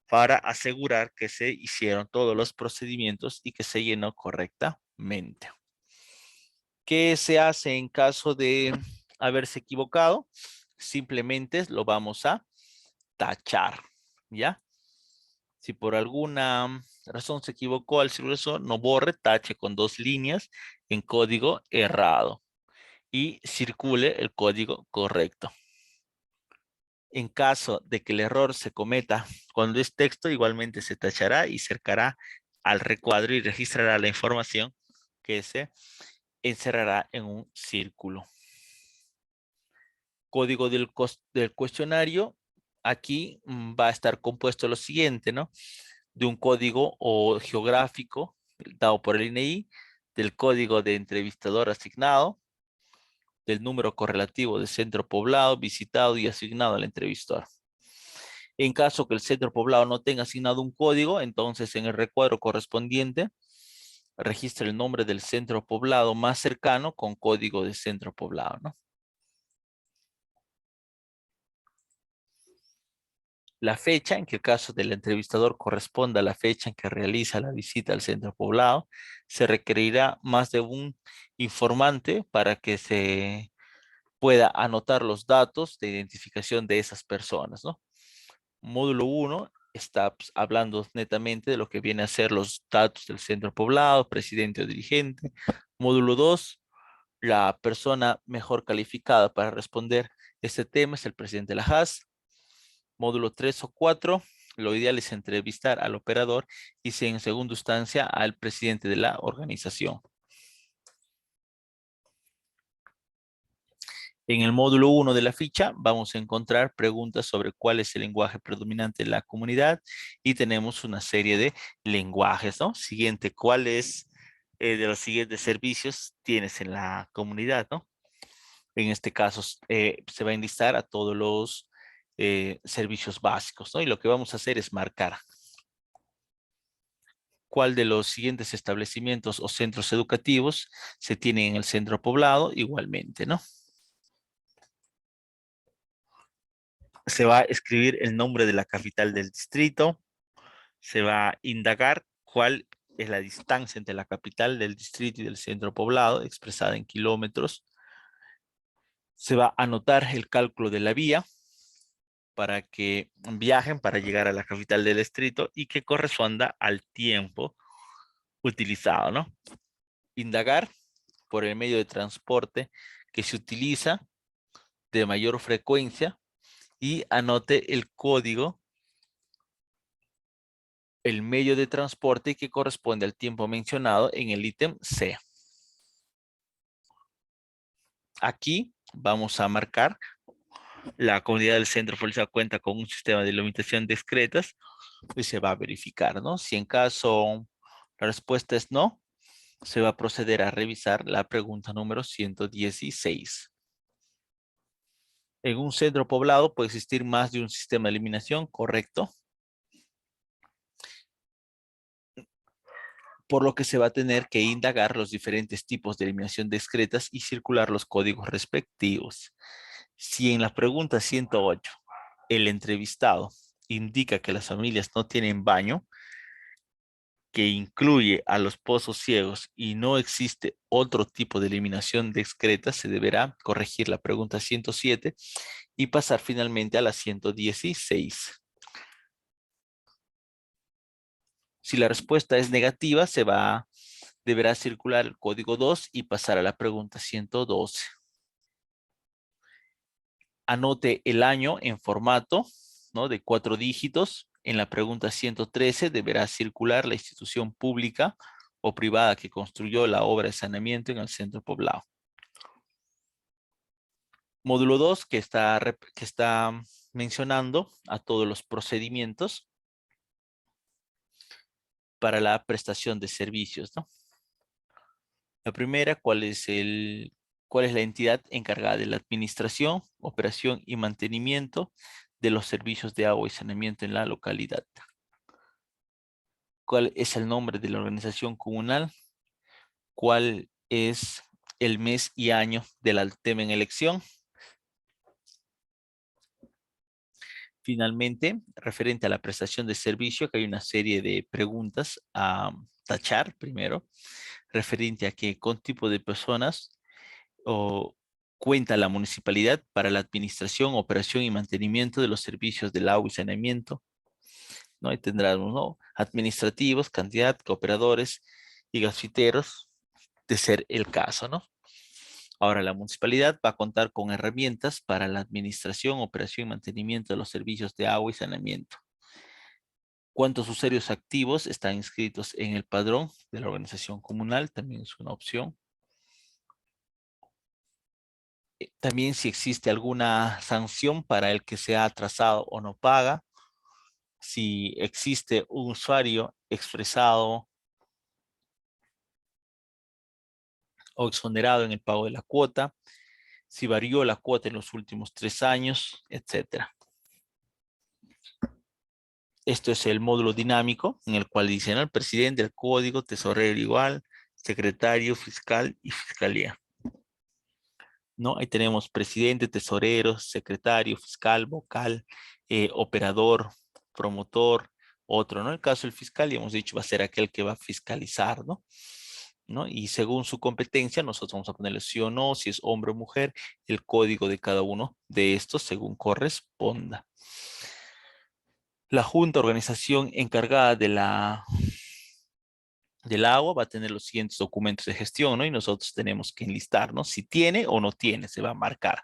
para asegurar que se hicieron todos los procedimientos y que se llenó correctamente. ¿Qué se hace en caso de haberse equivocado? Simplemente lo vamos a tachar, ¿ya? Si por alguna razón se equivocó al escribir eso, no borre, tache con 2 líneas en código errado y circule el código correcto. En caso de que el error se cometa cuando es texto, igualmente se tachará y cercará al recuadro y registrará la información que se encerrará en un círculo. Código del cuestionario. Aquí va a estar compuesto lo siguiente, ¿no? De un código o geográfico dado por el INEI, del código de entrevistador asignado, del número correlativo de centro poblado visitado y asignado al entrevistador. En caso que el centro poblado no tenga asignado un código, entonces en el recuadro correspondiente registra el nombre del centro poblado más cercano con código de centro poblado, ¿no? La fecha, en que el caso del entrevistador corresponda a la fecha en que realiza la visita al centro poblado, se requerirá más de un informante para que se pueda anotar los datos de identificación de esas personas, ¿no? Módulo 1 está hablando netamente de lo que viene a ser los datos del centro poblado, presidente o dirigente. Módulo 2, la persona mejor calificada para responder este tema es el presidente de la JAS. Módulo 3 o 4, lo ideal es entrevistar al operador y si en segunda instancia al presidente de la organización. En el módulo 1 de la ficha vamos a encontrar preguntas sobre cuál es el lenguaje predominante de la comunidad y tenemos una serie de lenguajes, ¿no? Siguiente, ¿cuáles de los siguientes servicios tienes en la comunidad, ¿no? En este caso se va a enlistar a todos los servicios básicos, ¿no? Y lo que vamos a hacer es marcar cuál de los siguientes establecimientos o centros educativos se tienen en el centro poblado igualmente, ¿no? Se va a escribir el nombre de la capital del distrito, se va a indagar cuál es la distancia entre la capital del distrito y del centro poblado, expresada en kilómetros. Se va a anotar el cálculo de la vía para que viajen para llegar a la capital del distrito y que corresponda al tiempo utilizado, ¿no? Indagar por el medio de transporte que se utiliza de mayor frecuencia y anote el código, el medio de transporte que corresponde al tiempo mencionado en el ítem C. Aquí vamos a marcar la comunidad del centro policial cuenta con un sistema de iluminación discretas y se va a verificar, ¿no? Si en caso la respuesta es no, se va a proceder a revisar la pregunta número 116. En un centro poblado puede existir más de un sistema de eliminación, correcto. Por lo que se va a tener que indagar los diferentes tipos de eliminación discretas y circular los códigos respectivos. Si en la pregunta 108 el entrevistado indica que las familias no tienen baño, que incluye a los pozos ciegos y no existe otro tipo de eliminación discreta, se deberá corregir la pregunta 107 y pasar finalmente a la 116. Si la respuesta es negativa, deberá circular el código 2 y pasar a la pregunta 112. Anote el año en formato, ¿no?, de 4 dígitos. En la pregunta 113 deberá circular la institución pública o privada que construyó la obra de saneamiento en el centro poblado. Módulo 2 que está mencionando a todos los procedimientos para la prestación de servicios, ¿no? La primera, cuál es la entidad encargada de la administración, operación y mantenimiento de los servicios de agua y saneamiento en la localidad. ¿Cuál es el nombre de la organización comunal? ¿Cuál es el mes y año del tema en elección? Finalmente, referente a la prestación de servicio, que hay una serie de preguntas a tachar primero, referente a que con tipo de personas o cuenta la municipalidad para la administración, operación y mantenimiento de los servicios del agua y saneamiento, ¿no? Ahí tendremos, ¿no? Administrativos, cantidad, cooperadores y gasfiteros, de ser el caso, ¿no? Ahora, la municipalidad va a contar con herramientas para la administración, operación y mantenimiento de los servicios de agua y saneamiento. ¿Cuántos usuarios activos están inscritos en el padrón de la organización comunal? También es una opción. También si existe alguna sanción para el que se ha atrasado o no paga. Si existe un usuario expresado o exonerado en el pago de la cuota. Si varió la cuota en los últimos 3 años, etcétera. Esto es el módulo dinámico en el cual dicen, ¿no? El presidente, el código, tesorero igual, secretario, fiscal y fiscalía. ¿No? Ahí tenemos presidente, tesorero, secretario, fiscal, vocal, operador, promotor, otro, ¿no? El caso del fiscal, ya hemos dicho, va a ser aquel que va a fiscalizar, ¿no? ¿No? Y según su competencia, nosotros vamos a ponerle sí o no, si es hombre o mujer, el código de cada uno de estos según corresponda. La junta organización encargada del agua va a tener los siguientes documentos de gestión, ¿no? Y nosotros tenemos que enlistarnos si tiene o no tiene, se va a marcar,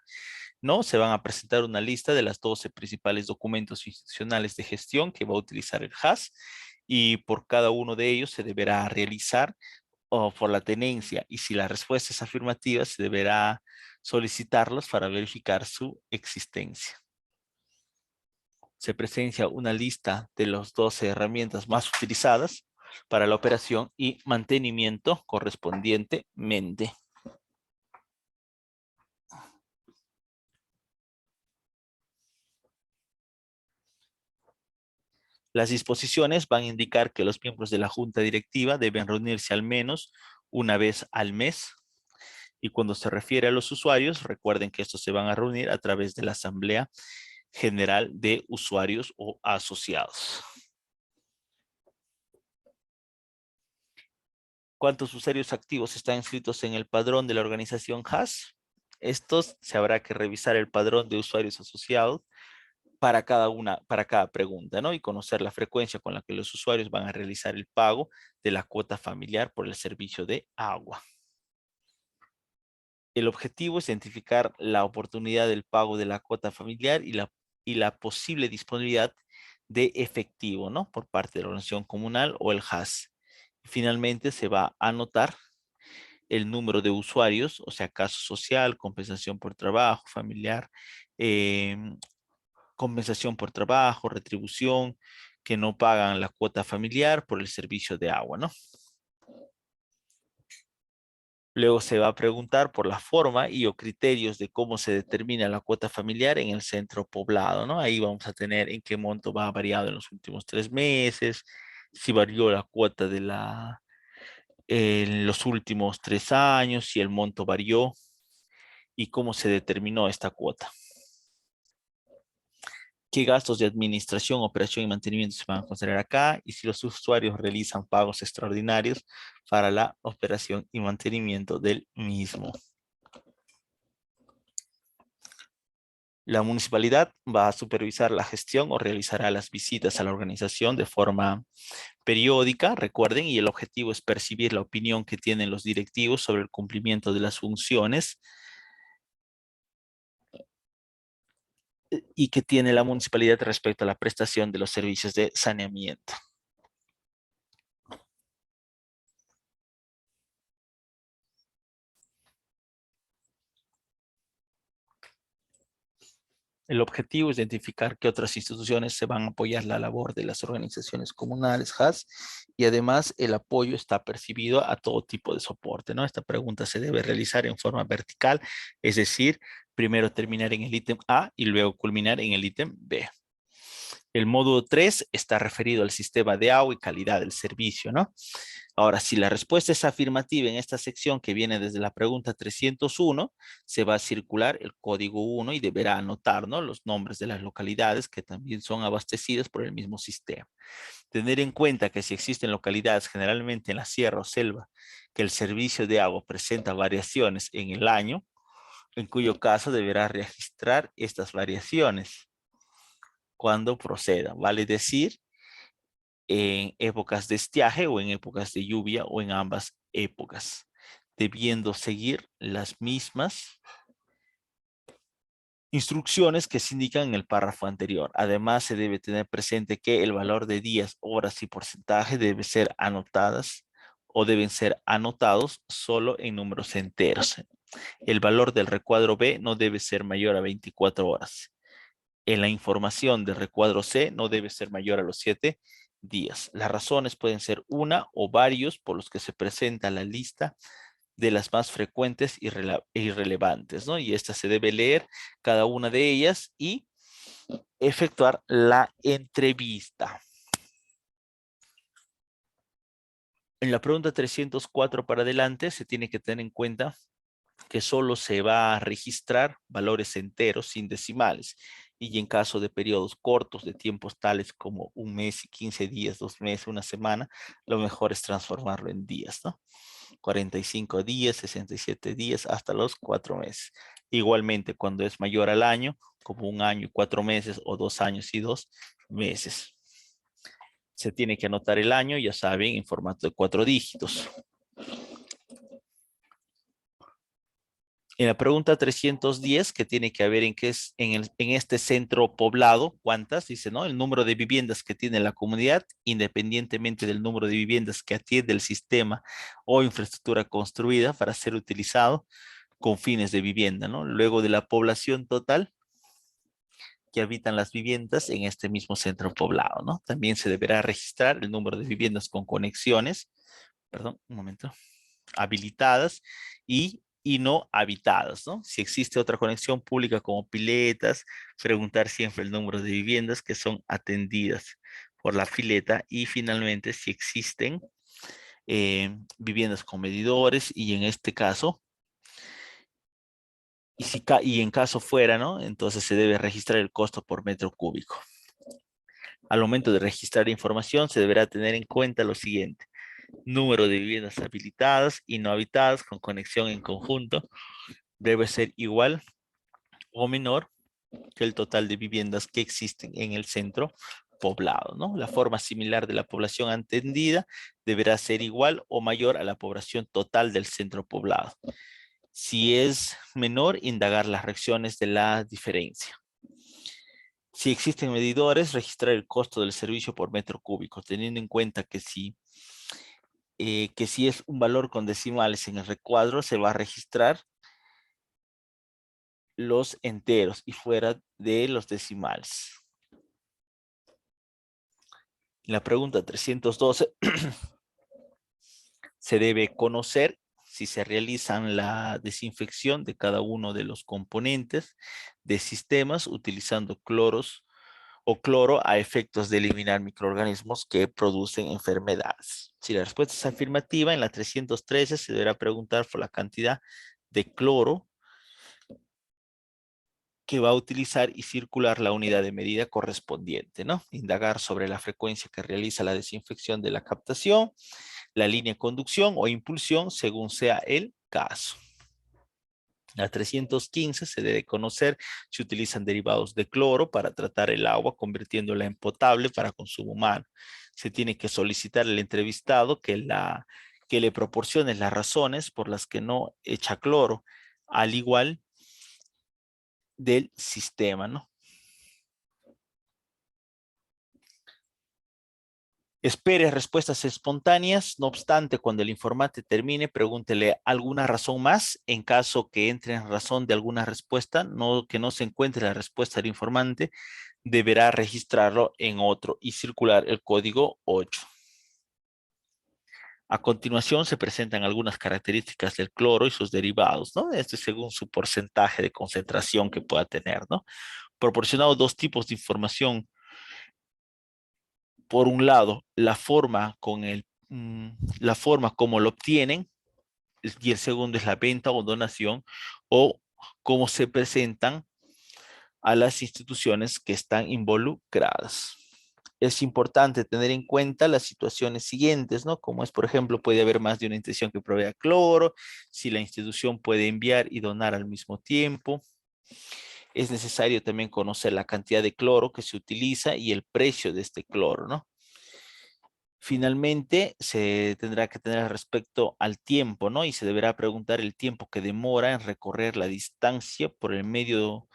¿no? Se van a presentar una lista de las 12 principales documentos institucionales de gestión que va a utilizar el HAS y por cada uno de ellos se deberá realizar o por la tenencia, y si la respuesta es afirmativa, se deberá solicitarlos para verificar su existencia. Se presencia una lista de las 12 herramientas más utilizadas para la operación y mantenimiento correspondientemente. Las disposiciones van a indicar que los miembros de la junta directiva deben reunirse al menos una vez al mes. Y cuando se refiere a los usuarios, recuerden que estos se van a reunir a través de la Asamblea General de Usuarios o Asociados. ¿Cuántos usuarios activos están inscritos en el padrón de la organización HAS? Estos se habrá que revisar el padrón de usuarios asociados para cada pregunta, ¿no? Y conocer la frecuencia con la que los usuarios van a realizar el pago de la cuota familiar por el servicio de agua. El objetivo es identificar la oportunidad del pago de la cuota familiar y la posible disponibilidad de efectivo, ¿no? Por parte de la organización comunal o el HAS. Finalmente se va a anotar el número de usuarios, o sea, caso social, compensación por trabajo, familiar, compensación por trabajo, retribución, que no pagan la cuota familiar por el servicio de agua, ¿no? Luego se va a preguntar por la forma y o criterios de cómo se determina la cuota familiar en el centro poblado, ¿no? Ahí vamos a tener en qué monto va variado en los últimos 3 meses, si varió la cuota en los últimos 3 años, si el monto varió y cómo se determinó esta cuota. ¿Qué gastos de administración, operación y mantenimiento se van a considerar acá? Y si los usuarios realizan pagos extraordinarios para la operación y mantenimiento del mismo. La municipalidad va a supervisar la gestión o realizará las visitas a la organización de forma periódica, recuerden, y el objetivo es percibir la opinión que tienen los directivos sobre el cumplimiento de las funciones y que tiene la municipalidad respecto a la prestación de los servicios de saneamiento. El objetivo es identificar qué otras instituciones se van a apoyar la labor de las organizaciones comunales, HAS, y además el apoyo está percibido a todo tipo de soporte, ¿no? Esta pregunta se debe realizar en forma vertical, es decir, primero terminar en el ítem A y luego culminar en el ítem B. El módulo 3 está referido al sistema de agua y calidad del servicio, ¿no? Ahora, si la respuesta es afirmativa en esta sección que viene desde la pregunta 301, se va a circular el código 1 y deberá anotar, ¿no?, los nombres de las localidades que también son abastecidas por el mismo sistema. Tener en cuenta que si existen localidades, generalmente en la sierra o selva, que el servicio de agua presenta variaciones en el año, en cuyo caso deberá registrar estas variaciones cuando proceda. Vale decir, en épocas de estiaje o en épocas de lluvia o en ambas épocas, debiendo seguir las mismas instrucciones que se indican en el párrafo anterior. Además, se debe tener presente que el valor de días, horas y porcentaje debe ser anotadas o deben ser anotados solo en números enteros. El valor del recuadro B no debe ser mayor a 24 horas. En la información del recuadro C no debe ser mayor a los 7 días. Las razones pueden ser una o varios por los que se presenta la lista de las más frecuentes e irrelevantes, ¿no? Y esta se debe leer cada una de ellas y efectuar la entrevista. En la pregunta 304 para adelante se tiene que tener en cuenta que solo se va a registrar valores enteros sin decimales, y en caso de periodos cortos de tiempos tales como un mes y 15 días, 2 meses, una semana, lo mejor es transformarlo en días, ¿no? 45 días, 67 días, hasta los 4 meses. Igualmente, cuando es mayor al año, como 1 año y 4 meses o 2 años y 2 meses. Se tiene que anotar el año, ya saben, en formato de 4 dígitos. En la pregunta 310, que tiene que ver en qué es en este centro poblado, ¿cuántas? Dice, ¿no? El número de viviendas que tiene la comunidad, independientemente del número de viviendas que atiende el sistema o infraestructura construida para ser utilizado con fines de vivienda, ¿no? Luego de la población total que habitan las viviendas en este mismo centro poblado, ¿no? También se deberá registrar el número de viviendas con conexiones, perdón, un momento, habilitadas y no habitadas, ¿no? Si existe otra conexión pública como piletas, preguntar siempre el número de viviendas que son atendidas por la pileta, y finalmente si existen viviendas con medidores, y en este caso, y en caso fuera, ¿no? Entonces se debe registrar el costo por metro cúbico. Al momento de registrar información se deberá tener en cuenta lo siguiente: número de viviendas habilitadas y no habitadas con conexión en conjunto debe ser igual o menor que el total de viviendas que existen en el centro poblado, ¿no? La forma similar de la población atendida deberá ser igual o mayor a la población total del centro poblado. Si es menor, indagar las reacciones de la diferencia. Si existen medidores, registrar el costo del servicio por metro cúbico, teniendo en cuenta que si es un valor con decimales en el recuadro, se va a registrar los enteros y fuera de los decimales. En la pregunta 312 se debe conocer si se realizan la desinfección de cada uno de los componentes de sistemas utilizando cloros o cloro a efectos de eliminar microorganismos que producen enfermedades. Si la respuesta es afirmativa, en la 313 se deberá preguntar por la cantidad de cloro que va a utilizar y circular la unidad de medida correspondiente, ¿no? Indagar sobre la frecuencia que realiza la desinfección de la captación, la línea de conducción o impulsión, según sea el caso. La 315 se debe conocer si utilizan derivados de cloro para tratar el agua, convirtiéndola en potable para consumo humano. Se tiene que solicitar al entrevistado que le proporcione las razones por las que no echa cloro, al igual del sistema, ¿no? Espere respuestas espontáneas. No obstante, cuando el informante termine, pregúntele alguna razón más. En caso que entre en razón de alguna respuesta, que no se encuentre la respuesta del informante, deberá registrarlo en otro y circular el código 8. A continuación se presentan algunas características del cloro y sus derivados, ¿no? Esto es según su porcentaje de concentración que pueda tener, ¿no? Proporcionado dos tipos de información. Por un lado, la forma como lo obtienen, y el segundo es la venta o donación, o cómo se presentan a las instituciones que están involucradas. Es importante tener en cuenta las situaciones siguientes, ¿no? Como es, por ejemplo, puede haber más de una institución que provea cloro, si la institución puede enviar y donar al mismo tiempo. Es necesario también conocer la cantidad de cloro que se utiliza y el precio de este cloro, ¿no? Finalmente, se tendrá que tener respecto al tiempo, ¿no? Y se deberá preguntar el tiempo que demora en recorrer la distancia por el medio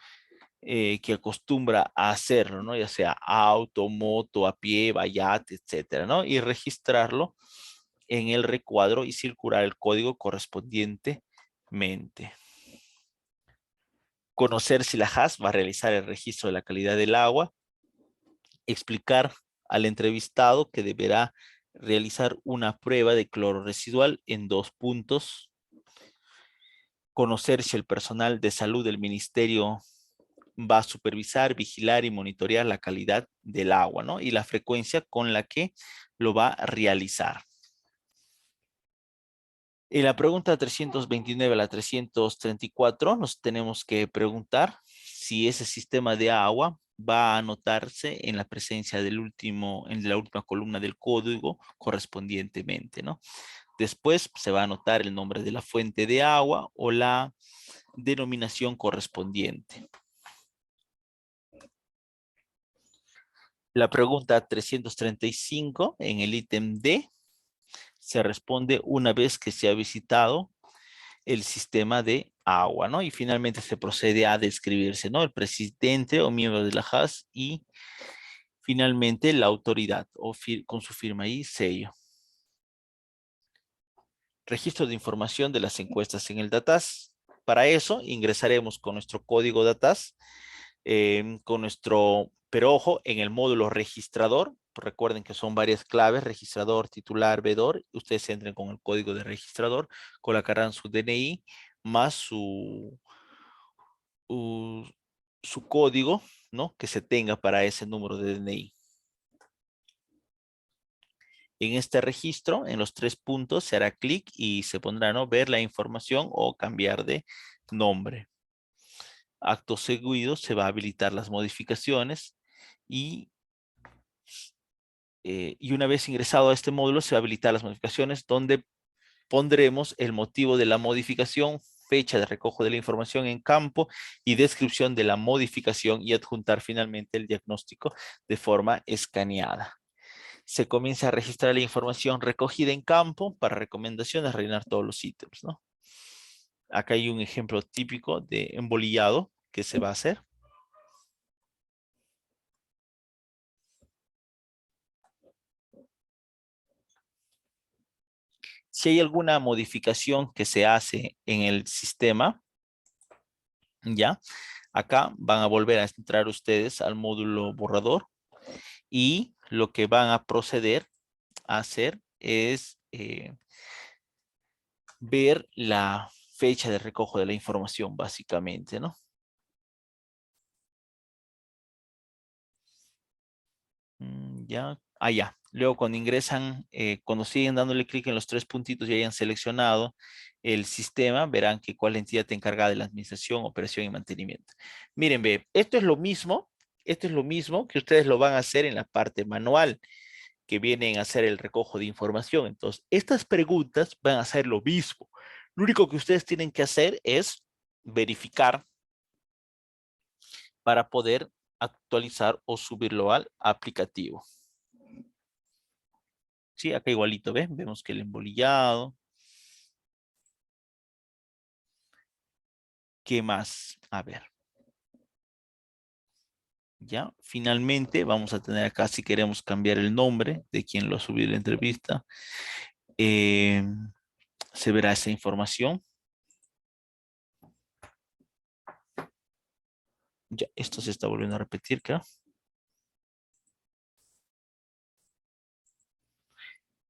que acostumbra a hacerlo, ¿no? Ya sea auto, moto, a pie, vallate, etcétera, ¿no? Y registrarlo en el recuadro y circular el código correspondientemente. Conocer si la HAS va a realizar el registro de la calidad del agua. Explicar al entrevistado que deberá realizar una prueba de cloro residual en 2 puntos. Conocer si el personal de salud del ministerio va a supervisar, vigilar y monitorear la calidad del agua, ¿no? Y la frecuencia con la que lo va a realizar. En la pregunta 329 a la 334 nos tenemos que preguntar si ese sistema de agua va a anotarse en la presencia en la última columna del código correspondientemente, ¿no? Después se va a anotar el nombre de la fuente de agua o la denominación correspondiente. La pregunta 335 en el ítem D se responde una vez que se ha visitado el sistema de agua, ¿no? Y finalmente se procede a describirse, ¿no? El presidente o miembro de la HAS y finalmente la autoridad con su firma y sello. Registro de información de las encuestas en el DATAS. Para eso ingresaremos con nuestro código DATAS, pero ojo, en el módulo registrador, recuerden que son varias claves, registrador, titular, vedor, ustedes entren con el código de registrador, colocarán su DNI más su código, ¿no? Que se tenga para ese número de DNI. En este registro, en los 3 puntos, se hará clic y se pondrá, ¿no? Ver la información o cambiar de nombre. Acto seguido se va a habilitar las modificaciones y una vez ingresado a este módulo se va a habilitar las modificaciones donde pondremos el motivo de la modificación, fecha de recojo de la información en campo y descripción de la modificación y adjuntar finalmente el diagnóstico de forma escaneada. Se comienza a registrar la información recogida en campo para recomendaciones, rellenar todos los ítems, ¿no? Acá hay un ejemplo típico de embolillado que se va a hacer. Si hay alguna modificación que se hace en el sistema, ¿ya? Acá van a volver a entrar ustedes al módulo borrador y lo que van a proceder a hacer es ver la fecha de recojo de la información, básicamente, ¿no? Ya, ya. Luego cuando ingresan, cuando siguen dándole clic en los 3 puntitos y hayan seleccionado el sistema, verán que cuál entidad está encargada de la administración, operación y mantenimiento. Miren, ve, esto es lo mismo que ustedes lo van a hacer en la parte manual, que vienen a hacer el recojo de información. Entonces, estas preguntas van a ser lo mismo. Lo único que ustedes tienen que hacer es verificar para poder actualizar o subirlo al aplicativo. Sí, acá igualito, ¿ven? Vemos que el embolillado. ¿Qué más? A ver. Ya, finalmente vamos a tener acá, si queremos cambiar el nombre de quien lo ha subido la entrevista, eh, se verá esa información. Ya, esto se está volviendo a repetir, creo.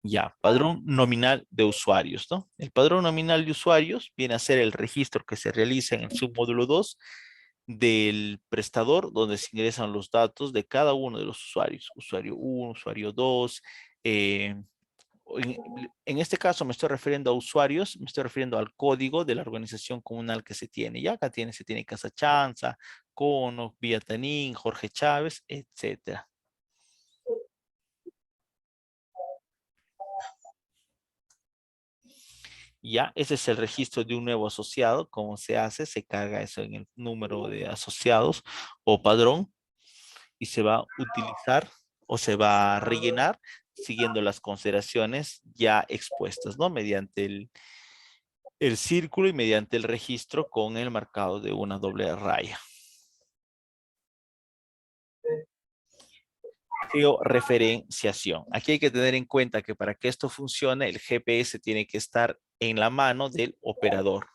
Ya, padrón nominal de usuarios, ¿no? El padrón nominal de usuarios viene a ser el registro que se realiza en el submódulo 2 del prestador, donde se ingresan los datos de cada uno de los usuarios. Usuario 1, usuario 2. En este caso me estoy refiriendo a usuarios, me estoy refiriendo al código de la organización comunal que se tiene. Ya acá se tiene Casa Chanza, Cono, Villa Tanín, Jorge Chávez, etcétera. Ya, ese es el registro de un nuevo asociado. ¿Cómo se hace? Se carga eso en el número de asociados o padrón y se va a utilizar o se va a rellenar siguiendo las consideraciones ya expuestas, ¿no? Mediante el círculo y mediante el registro con el marcado de una doble raya. Georreferenciación. Aquí hay que tener en cuenta que para que esto funcione, el GPS tiene que estar en la mano del operador.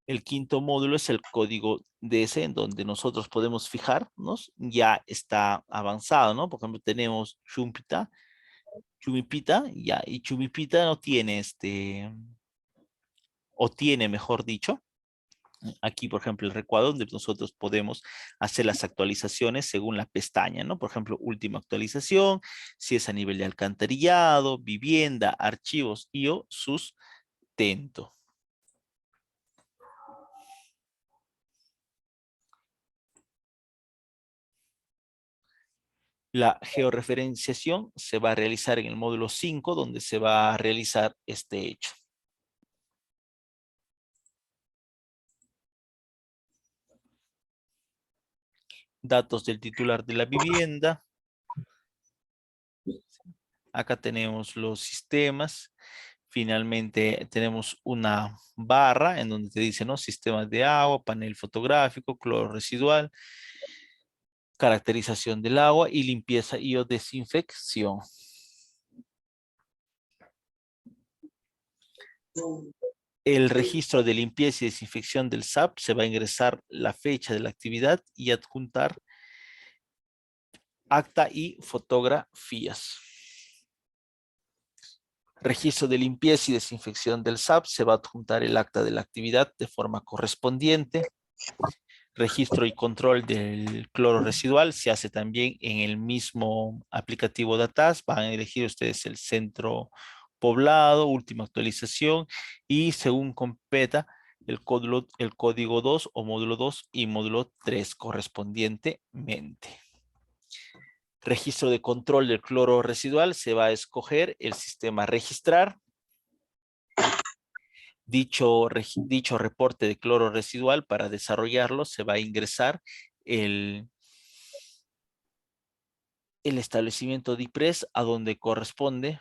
El quinto módulo es el código DS, en donde nosotros podemos fijarnos. Ya está avanzado, ¿no? Por ejemplo, tenemos Chumipita, ya, y Chumipita no tiene o tiene, mejor dicho, aquí, por ejemplo, el recuadro donde nosotros podemos hacer las actualizaciones según la pestaña, ¿no? Por ejemplo, última actualización, si es a nivel de alcantarillado, vivienda, archivos y o sustento. La georreferenciación se va a realizar en el módulo 5, donde se va a realizar este hecho. Datos del titular de la vivienda. Acá tenemos los sistemas. Finalmente tenemos una barra en donde te dice, ¿no? Sistemas de agua, panel fotográfico, cloro residual, caracterización del agua y limpieza y o desinfección. El registro de limpieza y desinfección del SAP se va a ingresar la fecha de la actividad y adjuntar acta y fotografías. Registro de limpieza y desinfección del SAP se va a adjuntar el acta de la actividad de forma correspondiente. Registro y control del cloro residual se hace también en el mismo aplicativo DATAS. Van a elegir ustedes el centro poblado, última actualización y según competa el código 2 o módulo 2 y módulo 3 correspondientemente. Registro de control del cloro residual, se va a escoger el sistema registrar. Dicho reporte de cloro residual, para desarrollarlo se va a ingresar el establecimiento de IPRES a donde corresponde,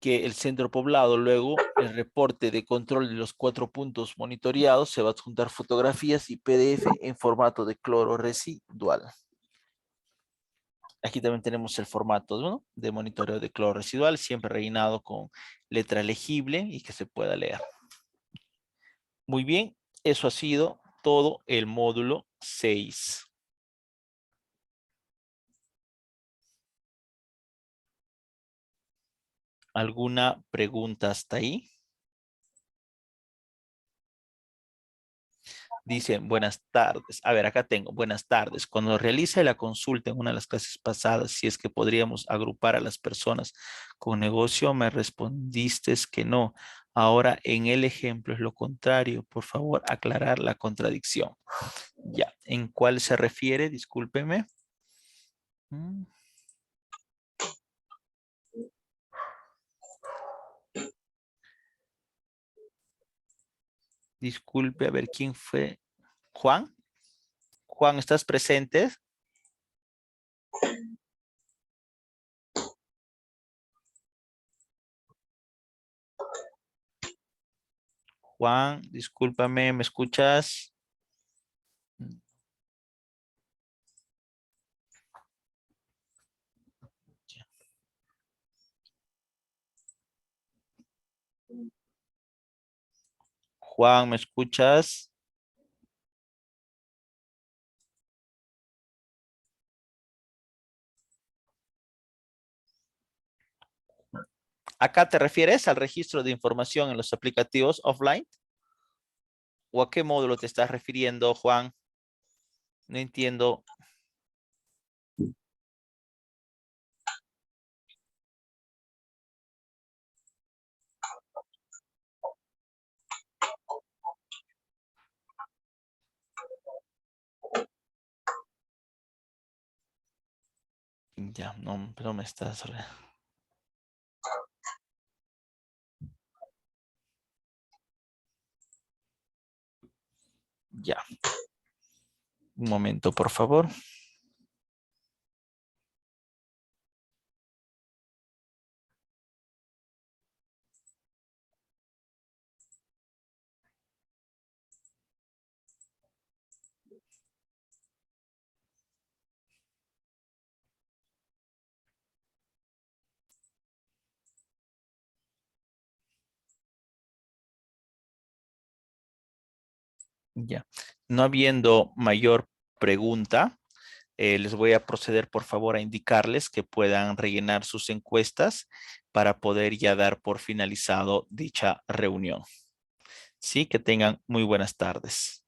que el centro poblado. Luego el reporte de control de los 4 puntos monitoreados se va a adjuntar fotografías y PDF en formato de cloro residual. Aquí también tenemos el formato, ¿no?, de monitoreo de cloro residual, siempre rellenado con letra legible y que se pueda leer. Muy bien, eso ha sido todo el módulo 6. ¿Alguna pregunta hasta ahí? Dicen, buenas tardes. A ver, acá tengo, buenas tardes. Cuando realice la consulta en una de las clases pasadas, si es que podríamos agrupar a las personas con negocio, me respondiste que no. Ahora en el ejemplo es lo contrario. Por favor, aclarar la contradicción. Ya, ¿en cuál se refiere? Discúlpeme. Disculpe, a ver quién fue. ¿Juan? Juan, ¿estás presente? Juan, discúlpame, ¿me escuchas? Juan, ¿me escuchas? ¿Acá te refieres al registro de información en los aplicativos offline? ¿O a qué módulo te estás refiriendo, Juan? No entiendo. Ya, no me estás... Ya. Un momento, por favor. Ya. No habiendo mayor pregunta, les voy a proceder, por favor, a indicarles que puedan rellenar sus encuestas para poder ya dar por finalizado dicha reunión. Sí, que tengan muy buenas tardes.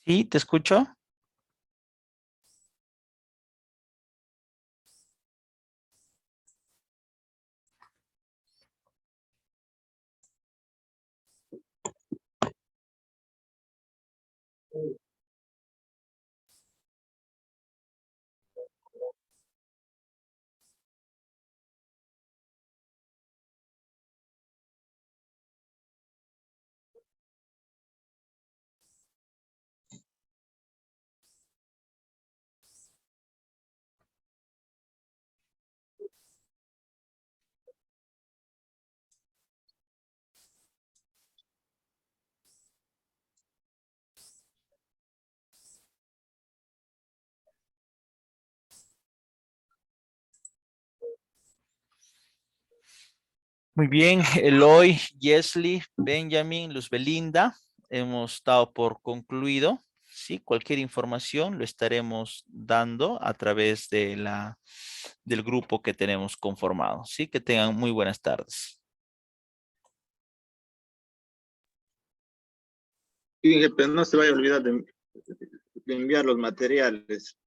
Sí, ¿te escucho? Muy bien, Eloy, Yesley, Benjamin, Luz Belinda, hemos dado por concluido. Sí, cualquier información lo estaremos dando a través de del grupo que tenemos conformado. Sí, que tengan muy buenas tardes. Sí, jefe, no se vaya a olvidar de enviar los materiales.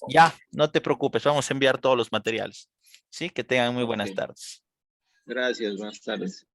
Ya, no te preocupes, vamos a enviar todos los materiales. Sí, que tengan muy buenas Ok. tardes. Gracias, buenas tardes.